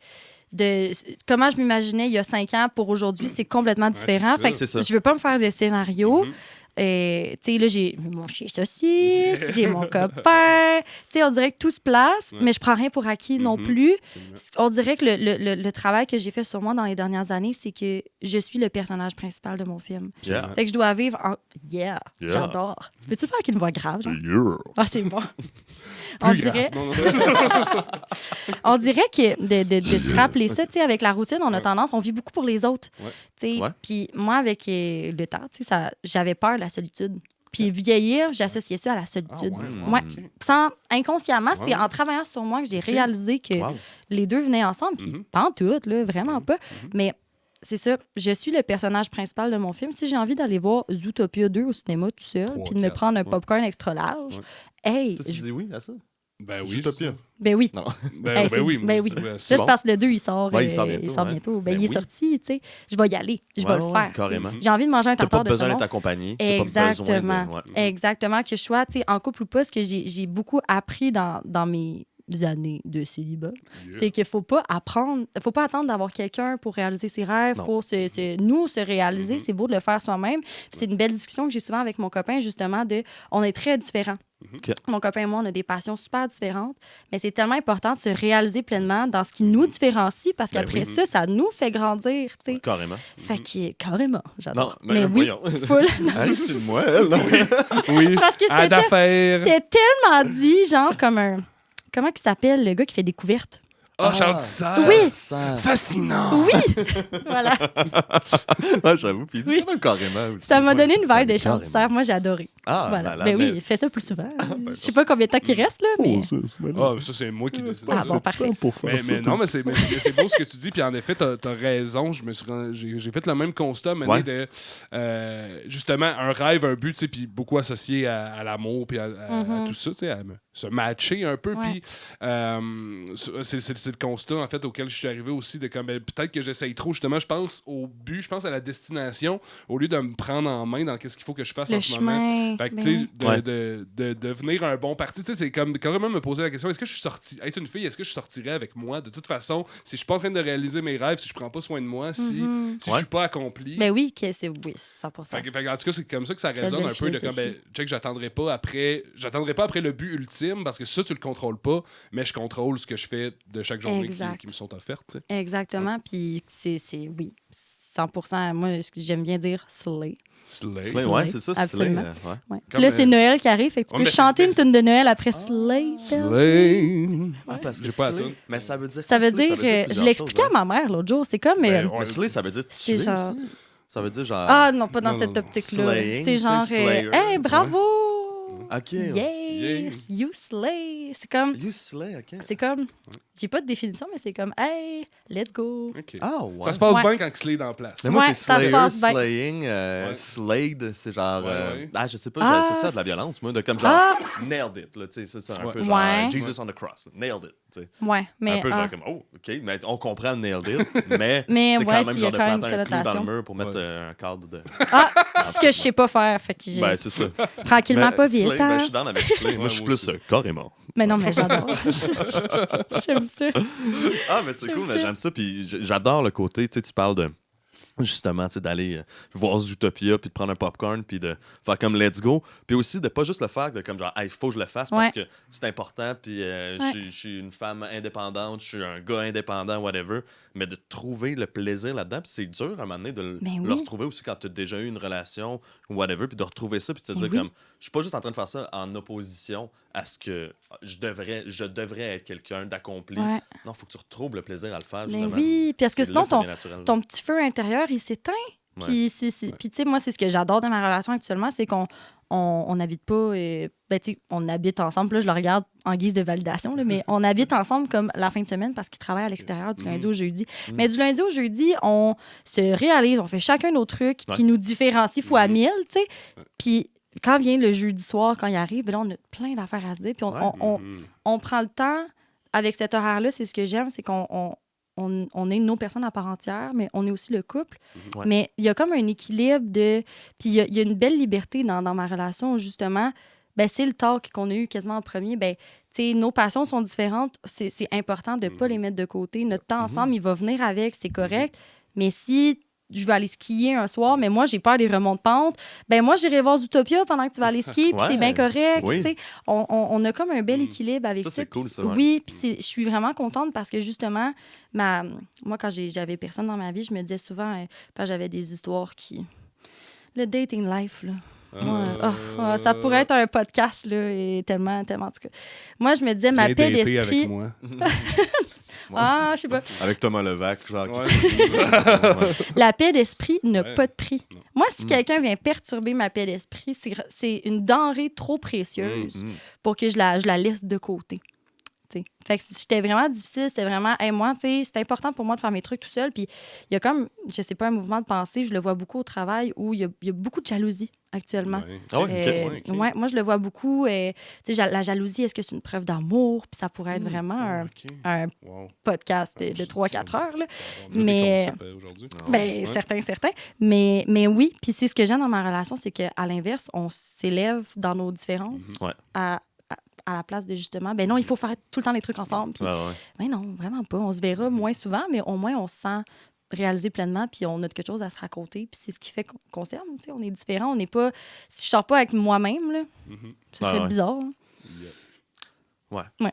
comment je m'imaginais il y a 5 ans pour aujourd'hui, c'est complètement différent. c'est ça. Fait que C'est ça. je veux pas me faire de scénario. Mhm. Tu sais, là, j'ai mon chien saucisse, j'ai mon copain. Tu sais, on dirait que tout se place, Ouais. mais je prends rien pour acquis non Mhm. plus. Absolument. On dirait que le travail que j'ai fait sur moi dans les dernières années, c'est que je suis le personnage principal de mon film. Yeah. Fait que je dois vivre en... Yeah, Yeah. j'adore. Tu peux-tu faire avec une voix grave, genre? Yeah. Ah, c'est bon. Plus On grave. dirait, Non, non. on dirait que de se rappeler ça, tu sais, avec la routine, on a Ouais. tendance, on vit beaucoup pour les autres. Ouais. Tu sais. Ouais. Puis moi, avec le temps, tu sais, j'avais peur de la solitude. Puis vieillir, j'associais ça à la solitude. Ah, Ouais. ok. Inconsciemment, Ouais. c'est en travaillant sur moi que j'ai réalisé que Wow. les deux venaient ensemble. Puis Mhm. pas en tout, là, vraiment pas. Mais c'est ça, je suis le personnage principal de mon film. Si j'ai envie d'aller voir Zootopia 2 au cinéma tout seul, 3, puis de me 4, prendre un ouais. popcorn extra large, Ouais. hey, Toi, tu dis oui à ça? Ben oui. Zootopia. Ben oui. Non. Ben oui. Ben oui. C'est Juste bon. parce que le 2, il sort, Ouais, il sort bientôt, hein. bientôt. Ben il est oui. sorti, tu sais. Je vais y aller. Je vais le faire. Carrément. J'ai envie de manger un T'as pas tartare de besoin saumon. d'être accompagné. Exactement. Ouais. Exactement. Que je sois en couple ou pas, ce que j'ai beaucoup appris dans mes années de célibat, c'est qu'il faut pas attendre d'avoir quelqu'un pour réaliser ses rêves, Non. pour se réaliser. C'est beau de le faire soi-même. Puis c'est une belle discussion que j'ai souvent avec mon copain, justement, on est très différents. OK. Mon copain et moi, on a des passions super différentes, mais c'est tellement important de se réaliser pleinement dans ce qui nous différencie, parce Ben qu'après ça nous fait grandir, tu sais. Carrément. Fait que, carrément, j'adore. Non, mais oui, voyons. full. Hey, c'est moi, elle, non? Oui. Parce que À d'affaires. c'était tellement dit, genre, comme un... Comment il s'appelle, le gars qui fait découverte? Oh, Charles Tissard. Oui. Fascinant. Oui! Voilà. Ah, j'avoue. Puis il dit Oui. quand même carrément aussi. Ça m'a donné une vibe Ouais, de Charles carrément. Tissard. Moi, j'ai adoré. Ah, Voilà. malade, Ben oui, mais- fais ça plus souvent. ben, Je sais pas combien de temps qu'il reste, là, mais... Ah, ça, c'est moi qui décide. Ah bon, parfait. Mais non, mais c'est beau ce que tu dis. Puis en effet, t'as raison. J'ai fait le même constat, mais Ouais. de justement un rêve, un but, tu sais, puis beaucoup associé à l'amour, puis à tout ça, tu sais, à se matcher un peu. Ouais. Puis c'est le constat en fait auquel je suis arrivé aussi de comme peut-être que j'essaye trop. Justement, je pense au but, je pense à la destination, au lieu de me prendre en main dans qu'est-ce qu'il faut que je fasse Le en ce moment. chemin. Fait que, ben tu sais, oui. Ouais. de devenir un bon parti, tu sais, c'est comme carrément me poser la question, est-ce que je suis sorti, être une fille, est-ce que je sortirais avec moi? De toute façon, si je suis pas en train de réaliser mes rêves, si je prends pas soin de moi, si je Ouais. suis pas accompli. Ben oui, que c'est... Oui, 100%. Fait que, en tout cas, c'est comme ça que ça Quelle résonne belle un peu de comme, philosophie. check, j'attendrai pas après le but ultime, parce que ça, tu le contrôles pas, mais je contrôle ce que je fais de chaque journée Exact. qui me sont offertes, tu sais. Exactement. Puis oui, 100%. Moi, j'aime bien dire slay. Slay. Slay, ouais, c'est ça, Slay. Absolument. Ouais. Ouais. Puis Comme, là, c'est Noël qui arrive, fait que tu ouais, peux mais c'est- chanter mais une tune de Noël après Slay. Slay. Ah, parce que J'ai pas la Slay, toune. mais ça veut dire Ça quoi, veut Slay? dire... je plusieurs l'expliquais choses, à ma mère l'autre jour. C'est comme... Ben, Mais Slay, ça veut dire c'est tuer genre... aussi. Ça veut dire genre... Ah non, pas dans Non, cette non. optique-là. Slaying, C'est genre... c'est Slayer. Hey, bravo! OK. Yes! You slay! C'est comme... You Slay, OK. C'est comme... J'ai pas de définition, mais c'est comme... Hey, let's go! Ok. Ah, ouais. Ça se passe Ouais. bien quand Slay est en place. Mais moi, Ouais, c'est ça se Slayer, passe bien. Slaying, Ouais. Slade, c'est genre... Ouais. Ah, je sais pas, Ah, c'est ça de la violence, moi, de comme genre... Ah! Nailed it, là, tu sais, c'est un Ouais. peu genre Ouais. Jesus on the cross, nailed it, tu sais. Ouais, mais... Un peu ah. genre comme, oh, OK, mais on comprend nailed it, mais, Mais c'est ouais, quand même il y a genre de quand même planter un clou dans connotation. le mur pour mettre Ouais. un cadre de... Ah! Ce que je sais pas faire, fait que j'ai... Ben, c'est ça. Tranquillement, Mais pas vite, Slay, ben, hein? je suis down avec Slay. Moi, je suis moi plus aussi. carrément. Mais non, mais j'adore. J'aime ça. Ah, mais c'est J'aime cool, ça. mais j'aime ça. Puis j'adore le côté, tu sais, tu parles de. Justement, tu sais, d'aller voir Zootopia, puis de prendre un popcorn, puis de faire comme let's go. Puis aussi de pas juste le faire de comme genre, il faut que je le fasse parce Ouais. que c'est important, puis Ouais. je suis une femme indépendante, je suis un gars indépendant, whatever. Mais de trouver le plaisir là-dedans, puis c'est dur à un moment donné de Ben le oui. retrouver aussi quand tu as déjà eu une relation, whatever, puis de retrouver ça, puis de te Ben dire oui. comme, je suis pas juste en train de faire ça en opposition à ce que je devrais être quelqu'un d'accompli. Ouais. Non, il faut que tu retrouves le plaisir à le faire, Mais justement. oui, parce que C'est sinon, là c'est bien naturel. ton petit feu intérieur, il s'éteint. Puis, puis tu sais, moi, c'est ce que j'adore dans ma relation actuellement, c'est qu'on n'habite pas... ben, tu sais, on habite ensemble. Puis là, je le regarde en guise de validation, là, mais on habite ensemble comme la fin de semaine parce qu'il travaille à l'extérieur du lundi au jeudi. Mais du lundi au jeudi, on se réalise, on fait chacun nos trucs qui nous différencient fois 1000, tu sais. Puis quand vient le jeudi soir, quand il arrive, ben là, on a plein d'affaires à se dire. Puis on prend le temps, avec cet horaire-là, c'est ce que j'aime, c'est qu'on est nos personnes à part entière, mais on est aussi le couple. Ouais. Mais il y a comme un équilibre de... Puis il y a une belle liberté dans ma relation, où, justement, ben, c'est le talk qu'on a eu quasiment en premier. Ben, tu sais, nos passions sont différentes. C'est important de ne pas les mettre de côté. Notre temps ensemble, il va venir avec, c'est correct. Mais si je vais aller skier un soir, mais moi, j'ai peur des remontes de pente, ben moi, j'irai voir Zootopia pendant que tu vas aller skier, puis Ouais. c'est bien correct. Oui. Tu sais. On a comme un bel équilibre avec Ça, ça. c'est cool, Puis ça, ouais. Oui, puis je suis vraiment contente parce que, justement, moi, quand j'avais personne dans ma vie, je me disais souvent, quand j'avais des histoires qui... Le dating life, là. Moi, ça pourrait être un podcast, là, et tellement, en tout cas. Moi, je me disais, ma Viens paix dater d'esprit... avec moi. Ah, je sais pas. Avec Thomas Levac, genre. Ouais. La paix d'esprit n'a Ouais. pas de prix. Non. Moi, si quelqu'un vient perturber ma paix d'esprit, c'est une denrée trop précieuse pour que je la laisse de côté. t'sais. Fait que c'était vraiment difficile, c'était vraiment, hey, moi, c'est important pour moi de faire mes trucs tout seul. Puis il y a comme, je sais pas, un mouvement de pensée, je le vois beaucoup au travail où il y a beaucoup de jalousie actuellement. Ouais. Ah ouais, ok. Ouais, moi, je le vois beaucoup. La jalousie, est-ce que c'est une preuve d'amour? Puis ça pourrait être vraiment un Wow. podcast de 3-4 heures. Là. On a Mais- des concepts, aujourd'hui. Ben, Ouais. certains. Mais oui, puis c'est ce que j'aime dans ma relation, c'est qu'à l'inverse, on s'élève dans nos différences Ouais. à la place de justement, ben non, il faut faire tout le temps les trucs ensemble. Puis, Ouais. ben non, vraiment pas. On se verra moins souvent, mais au moins, on se sent réalisé pleinement, puis on a quelque chose à se raconter, puis c'est ce qui fait qu'on s'aime. Tu sais, on est différents, on n'est pas... Si je sors pas avec moi-même, là, Mhm. ce serait Ouais. bizarre. Hein. Yeah.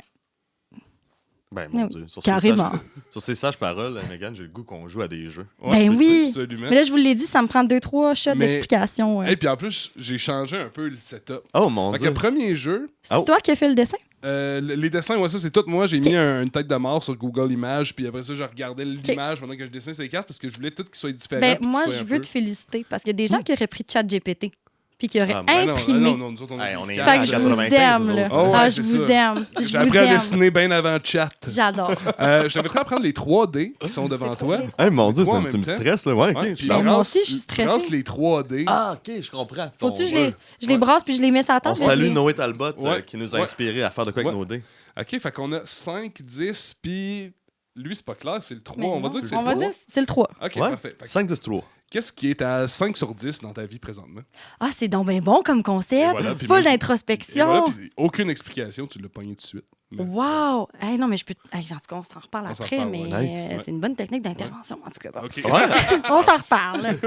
Ben, mon Oui, Dieu. Sur carrément. Sur ces sages paroles, Megan, j'ai le goût qu'on joue à des jeux. Ouais, Ben oui. Absolument. Mais là, je vous l'ai dit, ça me prend 2-3 shots Mais- d'explication. Et puis en plus, j'ai changé un peu le setup. Oh mon Fait que Dieu. le premier jeu, C'est Oh. toi qui as fait le dessin? les dessins, ouais, ça c'est tout. Moi, j'ai mis une tête de mort sur Google Images, puis après ça, je regardais l'image pendant que je dessinais ces cartes parce que je voulais tout qu'ils soient différents. Ben, puis moi, qu'ils soient je un veux peu- te féliciter parce qu'il y a des gens qui auraient pris ChatGPT puis qui auraient Ah, Ben non, imprimé. non, nous autres, on Hey, on est Fait à que je 95, vous aime, nous là. autres. Oh, ouais, Ah, c'est je vous ça. aime. Je J'ai vous appris à aime. dessiner bien avant le chat. J'adore. Je t'avais prêt à prendre les 3D qui sont devant C'est trop toi. bien. Hey, mon Dieu, Trois en tu me même temps. stresses, là. Ouais, ok. Ouais, je puis suis dans- Ben, moi aussi, je suis stressée. grâce les 3D. Ah, ok, je comprends. Faut-tu que je Ton- les brasse puis je les mets sur la On table? salue Je les- Noé Talbot Ouais. qui nous a Ouais. inspiré à faire de quoi avec Ouais. nos dés. Ok, fait qu'on a 5, 10, puis lui, c'est pas clair, c'est le 3. Mais On va non, dire que c'est on le va 3. dire c'est le 3. Ok, Ouais. parfait. Fait que 5, 10, 3. qu'est-ce qui est à 5 sur 10 dans ta vie présentement? Ah, c'est donc bien bon comme Et concept. voilà, puis Full même- Et d'introspection. voilà, puis aucune explication, tu l'as pogné tout de suite. Mais- Wow! Hey, non, mais je peux. Hey, en tout cas, on s'en reparle On s'en après, reparle, mais ouais. Nice. c'est une bonne technique d'intervention, en tout cas. Bon. Ok. Ouais. On s'en reparle.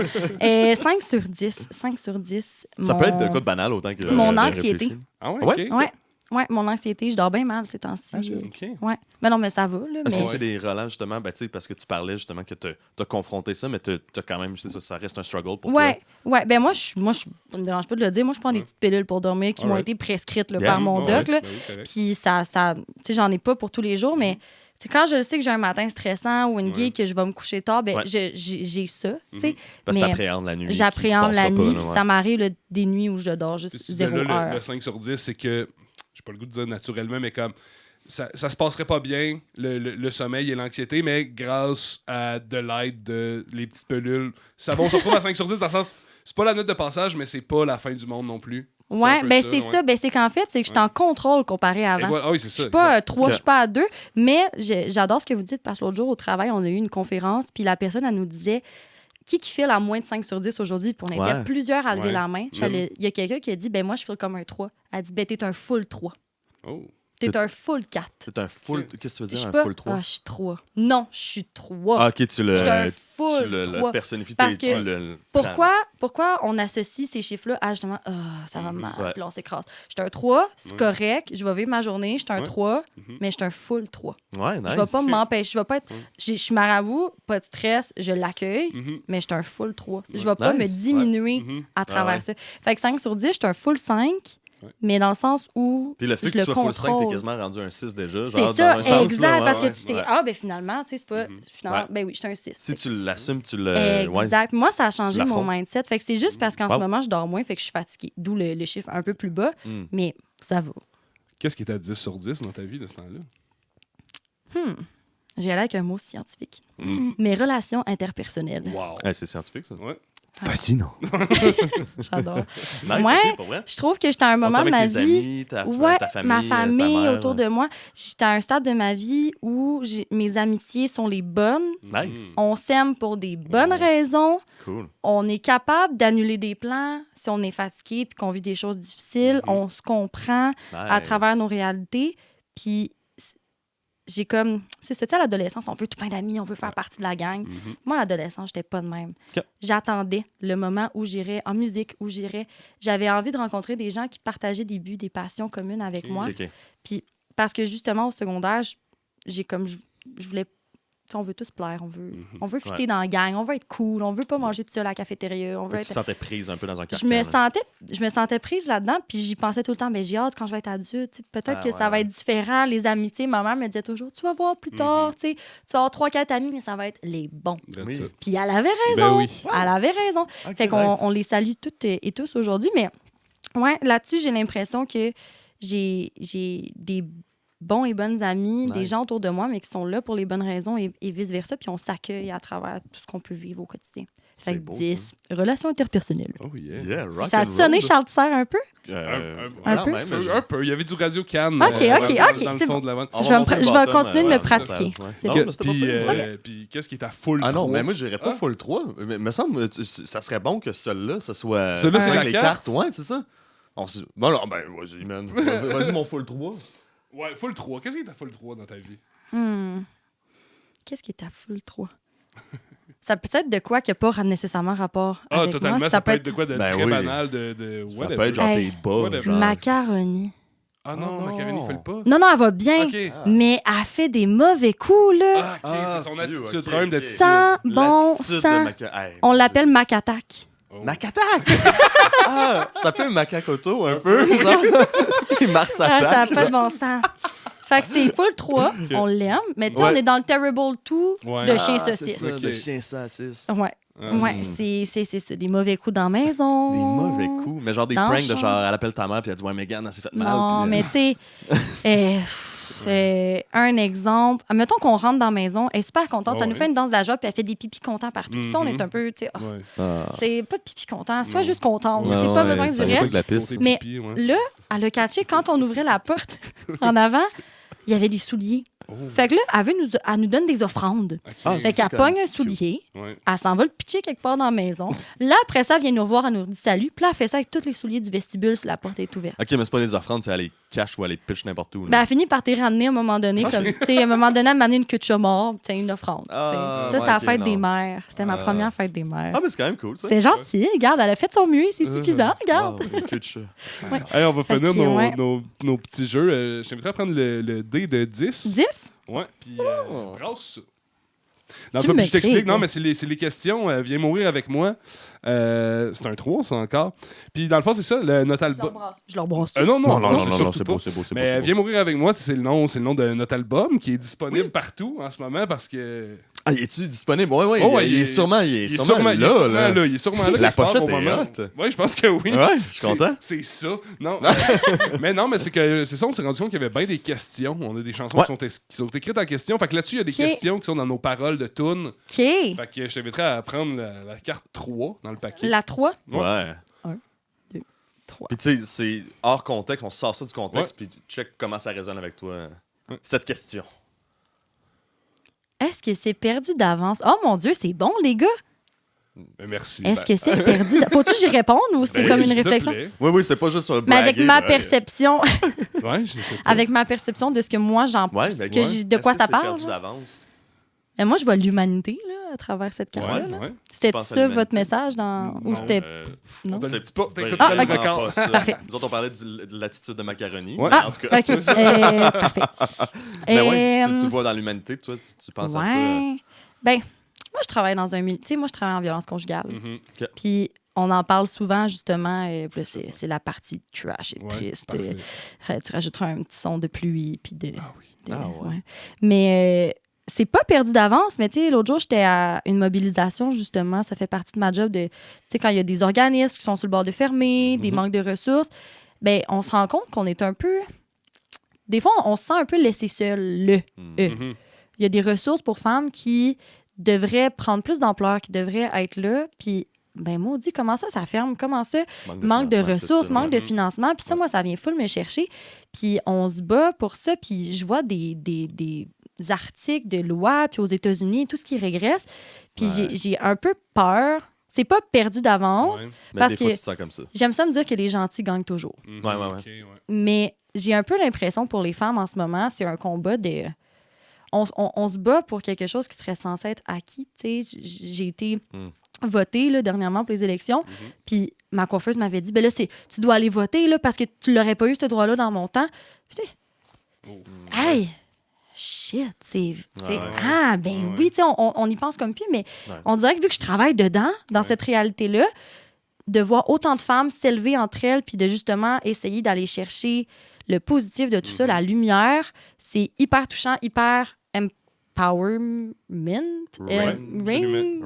5 sur 10. 5 sur 10. Ça peut être de quoi de banal autant que. Mon de anxiété. réfléchir. Ah ouais? Ouais? ok. Ouais, mon anxiété, je dors bien mal ces temps-ci. Ok. Ouais. Mais non, mais ça va, là. Est-ce Mais... que c'est des relents, justement, ben, tu sais, parce que tu parlais, justement, que tu as confronté ça, mais t'as quand même, c'est ça, ça reste un struggle pour Ouais, ben moi, ça me dérange pas de le dire. Moi, je prends des Ouais. petites pilules pour dormir qui m'ont Alright. été prescrites là, Yeah. par mon Ouais, doc. Là. ben oui, correct. Puis ça tu sais, j'en ai pas pour tous les jours, mais c'est quand je sais que j'ai un matin stressant ou une Ouais. gig que je vais me coucher tard, ben Ouais. j'ai ça, tu sais. Parce que Mais t'appréhendes la nuit. j'appréhende la nuit, puis Puis ça m'arrive là, des nuits où je dors Puis juste tu 0 disais là, heure. le 5 sur 10, c'est que, j'ai pas le goût de dire naturellement, mais comme ça se passerait pas bien, le sommeil et l'anxiété, mais grâce à de l'aide de les petites pilules, ça va, on se retrouve à 5 sur 10 dans le sens, c'est pas la note de passage, mais c'est pas la fin du monde non plus. C'est un Ouais, peu ben c'est ouais. ça. Ben c'est qu'en fait, c'est que je suis en contrôle comparé à Et avant. voilà, ah oui, c'est Je ça. suis pas à exact. 3, je suis pas à 2, mais j'adore ce que vous dites parce que l'autre jour au travail, on a eu une conférence, puis la personne, elle nous disait qui file à moins de 5 sur 10 aujourd'hui, puis on était Ouais. plusieurs à lever Ouais. la main. Il y a quelqu'un qui a dit, ben moi, je file comme un 3. Elle dit, ben t'es un full 3. Oh. T'es un full 4. C'est un full. Qu'est-ce que tu veux Je dire, suis un pas. full 3? Ah, je suis 3. Non, je suis 3. Ah, ok, tu le. Je suis un Tu full le 3. personnifies, Parce tu que le. Pourquoi on associe ces chiffres-là à justement, ça va mal, Ouais. puis là, on s'écrase. Je suis un 3, c'est Ouais. correct, je vais vivre ma journée, je suis un Ouais. 3, Mhm. mais je suis un full 3. Ouais, nice. Je vais pas m'empêcher, je vais pas être. Ouais. Je suis marabout, pas de stress, je l'accueille, Mhm. mais je suis un full 3. Je Ouais. vais pas me Nice. diminuer Mhm. à travers ouais. ça. Fait que 5 sur 10, je suis un full 5, Ouais. mais dans le sens où. Puis le fait je que tu le sois full 5, t'es contrôle. quasiment rendu un 6 déjà. C'est genre, ça, dans un sens, exact, là, parce ouais, que tu t'es. ouais. Ah, ben finalement, tu sais, c'est pas. Mhm. Finalement, Ouais. ben oui, je suis un 6. Si tu l'assumes, tu le. Ouais. Exact. Moi, ça a changé Tu mon l'affrontes. mindset. Fait que c'est juste parce qu'en Wow. ce moment, je dors moins, fait que je suis fatiguée. D'où le chiffre un peu plus bas, Mm. mais ça va. Qu'est-ce qui est à 10 sur 10 dans ta vie de ce temps-là? J'ai allé avec un mot scientifique. Mm. Mes relations interpersonnelles. Wow. Hey, c'est scientifique, ça. Ouais. Fascinant. J'adore. Nice, Ouais. ok, pour vrai. Je trouve que j'étais à un moment de Autant ma avec tes vie. amis, ta famille, ma ta famille mère, autour de moi. J'étais à un stade de ma vie où mes amitiés sont les bonnes. Nice. Mhm. On s'aime pour des bonnes Ouais. raisons. Cool. On est capable d'annuler des plans si on est fatigué puis qu'on vit des choses difficiles. Mhm. On se comprend à travers nos réalités. Puis j'ai comme... C'est ça, tu sais, à l'adolescence, on veut tout plein d'amis, on veut faire partie de la gang. Mhm. Moi, à l'adolescence, j'étais pas de même. OK. J'attendais le moment où j'irais en musique, où j'irais... J'avais envie de rencontrer des gens qui partageaient des buts, des passions communes avec OK. moi. Ok, ok. Puis parce que justement, au secondaire, j'ai comme... Je voulais... Tu sais, on veut tous plaire, on veut fitter Ouais. dans la gang, on veut être cool, on veut pas manger tout seul à la cafétéria, on veut Fait que être... tu te sentais prise un peu dans un Je carcan. me, là. sentais prise là-dedans, puis j'y pensais tout le temps. Mais j'ai hâte quand je vais être adulte. Tu sais, peut-être Ah, que ouais, ça va ouais. être différent. Les amitiés, ma mère me disait toujours, tu vas voir plus tard, tu sais, tu vas avoir 3-4 amis, mais ça va être les bons. Drette Oui. ça. Puis elle avait Ben raison. oui. Elle avait raison. Ok, Fait qu'on nice. on les salue toutes et tous aujourd'hui. Mais ouais, là-dessus, j'ai l'impression que j'ai des bons et bonnes amis, des Nice. gens autour de moi, mais qui sont là pour les bonnes raisons et vice-versa, puis on s'accueille à travers tout ce qu'on peut vivre au quotidien. Fait C'est que beau, 10, relations interpersonnelles. Oh, yeah. Yeah, rock Ça a and sonné roll. Charles Tisser un peu? Un peu? Un peu. Il y avait du Radio Cannes. Ok, dans le c'est fond bon. de la vente. On Je va vais monter le je vais bottom, continuer de me ouais, pratiquer. c'est ça, ouais. C'est Non, bon. mais c'était pas pire. Puis qu'est-ce qui est à full Ah non, 3? mais moi, je dirais pas Ah. full 3. Mais me semble, ça serait bon que celui-là, ce soit. Celui-là, c'est avec la les carte? cartes. Ouais, c'est ça. Bon, non, ben, vas-y, man. Vas-y, mon full 3. Ouais, full 3. Qu'est-ce qui est à full 3 dans ta vie? Qu'est-ce qui est à full 3? Ça peut être de quoi qui n'a pas nécessairement rapport Ah, avec totalement. moi. Ça peut être de quoi de Ben très oui. banal, de Ça whatever. peut être genre Hey. tes bas. Whatever. genre. Macaroni. Ah non, Oh non. Macaroni, il fait le pas. Non, non, elle va bien, Ok. mais elle fait des mauvais coups, là. Ah, ok, c'est son attitude. ok, Problème ok. d'attitude. Sans bon L'attitude de sens. Hey, On l'appelle Mac-Attack. Oh. Macattaque! Ah, ça fait un macacoto un peu, genre. Il marche sa Ah, ça n'a tacle. pas de bon sens. Fait que c'est full 3, on l'aime, mais tu sais, Ouais. on est dans le Terrible 2 Ouais. de Ah, chien c'est saucisse. ça, Ok. de chien saucisse. Ouais, Ah. ouais, c'est ça, des mauvais coups dans la maison. Des mauvais coups. Mais genre des Dans pranks le de char. genre, elle appelle ta mère puis elle dit ouais, Megan, elle s'est fait mal. Non, puis, mais tu sais, un exemple. Mettons qu'on rentre dans la maison, elle est super contente, Oh, elle nous ouais. fait une danse de la joie, puis elle fait des pipis contents partout. Puis ça, on est un peu, tu sais, Ouais. c'est pas de pipi content, sois Non. juste content. Ouais, C'est pas ouais, besoin ça du vient pas reste. de la pisse. Côté Mais pipi, ouais. là, elle a catché quand on ouvrait la porte en avant, il y avait des souliers. Oh. Fait que là, elle nous donne des offrandes. Ok. Ah, Fait c'est qu'elle comme pogne un cute. soulier, Ouais. elle s'en va le pitcher quelque part dans la maison. Là, après ça, elle vient nous revoir, elle nous dit salut. Puis là, elle fait ça avec tous les souliers du vestibule si la porte est ouverte. Ok, mais c'est pas les offrandes, c'est elle les cache ou elle les pitch n'importe où. là. Ben, elle finit par te ramener à un moment donné, comme, tu sais, à un moment donné, elle m'a amené une queue de chat mort, tu sais, une offrande. tu sais. Ah, Ça, c'était ouais, à la ok, fête non. des mères. C'était ma Ah, première fête des mères. Ah, mais c'est quand même cool, ça. C'est gentil, regarde, elle a fait de son mieux, c'est suffisant, regarde. Wow, une queue de chat. Hey, on va Fait finir que, nos, ouais. nos petits jeux. Je t'inviterais à prendre le dé de 10. 10? Ouais, puis brasse ça. Non, Tu puis me je t'explique, crées, non, toi. mais c'est les questions. Viens mourir avec moi. C'est un 3, ça encore. Puis dans le fond, c'est ça, le notre album. Je leur brosse tout. Non, Non, non, non, c'est non, surtout c'est pas. beau, c'est beau, c'est beau. Mais c'est beau. Viens mourir avec moi, c'est le nom de notre album qui est disponible partout en ce moment parce que. Ah, est-tu disponible? Ouais, ouais, Oh, ouais, il est sûrement, il est sûrement là, là. là. Il est sûrement là. La quelque part pochette au est moment. hot. Ouais, je pense que oui. Ouais, je suis content. C'est ça. Non. mais non, mais c'est ça, on s'est rendu compte qu'il y avait bien des questions. On a des chansons Ouais. qui sont écrites en question. Fait que là-dessus, il y a des Ok. questions qui sont dans nos paroles de tunes. OK. Fait que je t'inviterais à prendre la carte 3 dans le paquet. La 3. Ouais. 3. Puis tu sais, c'est hors contexte, on sort ça du contexte, puis check comment ça résonne avec toi. Cette question. Est-ce que c'est perdu d'avance? Oh mon Dieu, c'est bon, les gars! Ben, merci. Est-ce que c'est perdu d'avance? Faut-tu que j'y réponde ou c'est Ben, comme une s'il te réflexion? plaît. Oui, oui, c'est pas juste sur le Mais avec braguer, ma là. perception, Ouais, je sais pas. avec ma perception de ce que moi j'en Ouais, ce ben, que ouais. j'ai- de Est-ce quoi que ça c'est parle. perdu genre? d'avance? Mais moi, je vois l'humanité là, à travers cette carte-là. Ouais, là. ouais. C'était penses à ça l'humanité? votre message dans... ou Non, c'était... On non? te le dit pas, t'inquiète Ah, pas, ok. le record. pas ça. Parfait. Nous autres, on parlait de l'attitude de macaroni. Ouais. mais Ah, en tout cas. OK. Parfait. Ben ouais, tu Euh, le vois dans l'humanité, toi, tu penses à ça. ouais. Ben, moi, je travaille dans un milieu... Tu sais, moi, je travaille en violence conjugale. Mhm. Puis on en parle souvent, justement. Puis là, c'est la partie trash et Ouais, triste. parfait. Tu rajouteras un petit son de pluie. Puis de, Ah oui. de- Ah ouais. Mais c'est pas perdu d'avance. Mais tu sais, l'autre jour, j'étais à une mobilisation, justement. Ça fait partie de ma job. Tu sais, quand il y a des organismes qui sont sur le bord de fermer, des manques de ressources, ben on se rend compte qu'on est un peu... Des fois, on se sent un peu laissé seul, Mhm. Il y a des ressources pour femmes qui devraient prendre plus d'ampleur, qui devraient être là. Puis, ben maudit, comment ça ferme? Comment ça? Manque de financement, tout ressources, ça, manque de ouais. financement. Puis ça, moi, ça vient full me chercher. Puis on se bat pour ça. Puis je vois des articles de loi, puis aux États-Unis, tout ce qui régresse. Puis Ouais. j'ai un peu peur. C'est pas perdu d'avance. Ouais. Mais parce des fois, que- tu te sens comme ça. J'aime ça me dire que les gentils gagnent toujours. Mhm. Ouais, ouais, ouais. Ok, ouais. Mais j'ai un peu l'impression pour les femmes en ce moment, c'est un combat de... On se bat pour quelque chose qui serait censé être acquis. Tu sais, j'ai été votée là, dernièrement pour les élections, puis ma coiffeuse m'avait dit, ben là, tu dois aller voter là, parce que tu l'aurais pas eu, ce droit-là, dans mon temps. Puis, tu sais, Oh. hey, shit, c'est... tu sais, Ouais. ah, ben Ouais. oui, tu sais, on y pense comme plus, mais Ouais. on dirait que vu que je travaille dedans, dans Ouais. cette réalité-là, de voir autant de femmes s'élever entre elles, puis de justement essayer d'aller chercher le positif de tout ça, la lumière, c'est hyper touchant, hyper Power Mint. Ring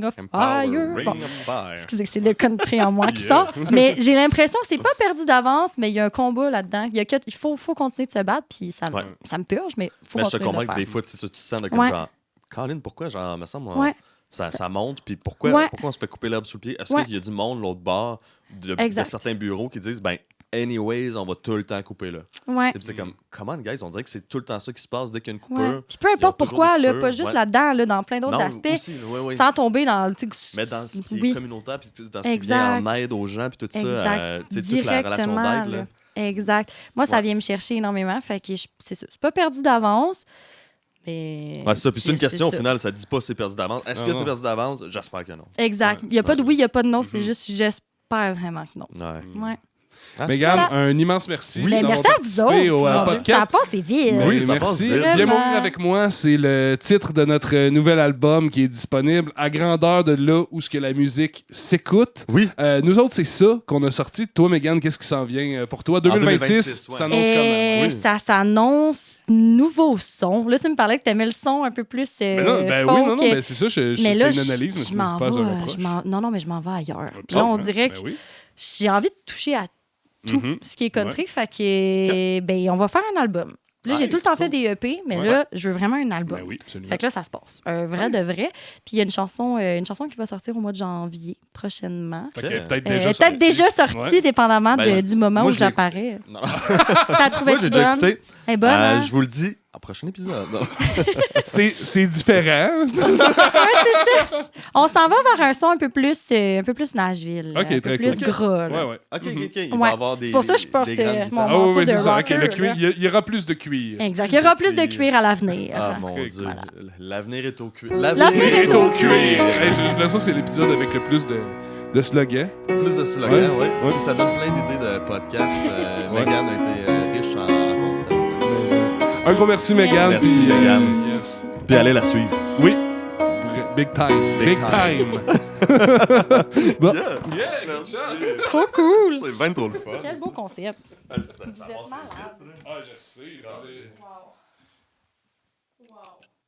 of Fire. Ring Bon. of Fire. Excusez, c'est le country en moi qui sort. Mais j'ai l'impression que c'est pas perdu d'avance, mais il y a un combat là-dedans. Il faut continuer de se battre, puis ça me purge, mais il faut Mais je te continuer de comprends le que faire. des fois, tu te sens de comme Ouais. genre, Colin, pourquoi, genre, me semble, Ouais. ça monte, puis pourquoi on se fait couper l'herbe sous le pied? Est-ce Ouais. qu'il y a du monde, l'autre bord, de certains bureaux qui disent, ben, anyways, on va tout le temps couper là. Ouais. C'est comme, come on, guys, on dirait que c'est tout le temps ça qui se passe dès qu'il y a une Ouais. coupure. Puis peu importe Ils ont toujours pourquoi, des là, coupures, pas juste ouais. là-dedans, là, dans plein d'autres Non, aspects, aussi, oui. sans tomber dans... Mais dans ce qui est oui. communautaire, puis dans ce qui vient en aide aux gens, puis tout ça, tu sais, toute la relation Directement, d'aide. là. Là. Exact. Moi, ça Ouais. vient me chercher énormément. Fait que c'est ça. C'est pas perdu d'avance, mais... Ouais, c'est ça. Puis c'est une question, au ça. final, ça dit pas c'est perdu d'avance. Est-ce que Non. c'est perdu d'avance? J'espère que non. Exact. Ouais, Il n'y a pas de oui, il n'y a pas de non. C'est Mhm. juste, j'espère vraiment que non. Ouais. Ouais. Megan, Voilà. un immense merci. Mais d'avoir merci à vous participé autres. au Mon Dieu, podcast. ça passe vite. Oui, ça passe merci. vite. Viens Vraiment. mourir avec moi, c'est le titre de notre nouvel album qui est disponible à grandeur de là où ce que la musique s'écoute. Oui. Nous autres, c'est ça qu'on a sorti. Toi, Megan, qu'est-ce qui s'en vient pour toi? 2026, 2026, ouais. s'annonce comment? Oui. Ça s'annonce nouveau son. Là, tu me parlais que tu aimais le son un peu plus Ben non, ben folk. oui, non, ben c'est ça, mais c'est là, une analyse, mais je c'est m'en pas vais. un approche. Non, mais je m'en vais ailleurs. Ah, Là, on ben, dirait ben que oui. j'ai envie de toucher à tout Mhm. ce qui est country. Fait que, ben, on va faire un album. Là, j'ai Nice, tout le temps cool. fait des EP, mais Ouais. là, je veux vraiment un album. Ben oui, absolument. Fait que là, ça se passe. Un vrai Nice. de vrai. Puis il y a une chanson qui va sortir au mois de janvier prochainement. Fait que Ok. peut-être Peut-être déjà sortie, Ouais. dépendamment Ben, du moment moi, où je l'ai- j'apparais. Non. T'as trouvé Moi, j'ai tu déjà bonne? écouté. Elle est bonne, hein? Je vous le dis, au prochain épisode. Non. C'est différent. On s'en va vers un son un peu plus Nashville. Ok, un peu très plus cool. gras. là. Ouais, ouais. OK. Il Ouais. va y avoir des. C'est pour ça que je porte, des grandes mon guitares. Ah oui, manteau oui, de c'est ça. rocker, Ok, le cuir, là. il y aura plus de cuir. Exact. Il y aura plus de Puis- cuir à l'avenir. Ah, mon Ok, Dieu. voilà. L'avenir est au cuir. L'avenir est au cuir. Hey, j'ai l'impression que c'est l'épisode avec le plus de slogans. Plus de slogans, Ouais. oui. Ouais. Ça donne plein d'idées de podcasts. Ouais. Megan a été riche en concept. Un gros merci, Megan. Merci, puis, Megan. Yes. Puis allez la suivre. Oui. Big time. Big Big time. Bon. Yeah, good job. Trop cool. C'est bien trop le fun. Quel beau concept. Ça Vous êtes malade. Ah, je sais. Wow.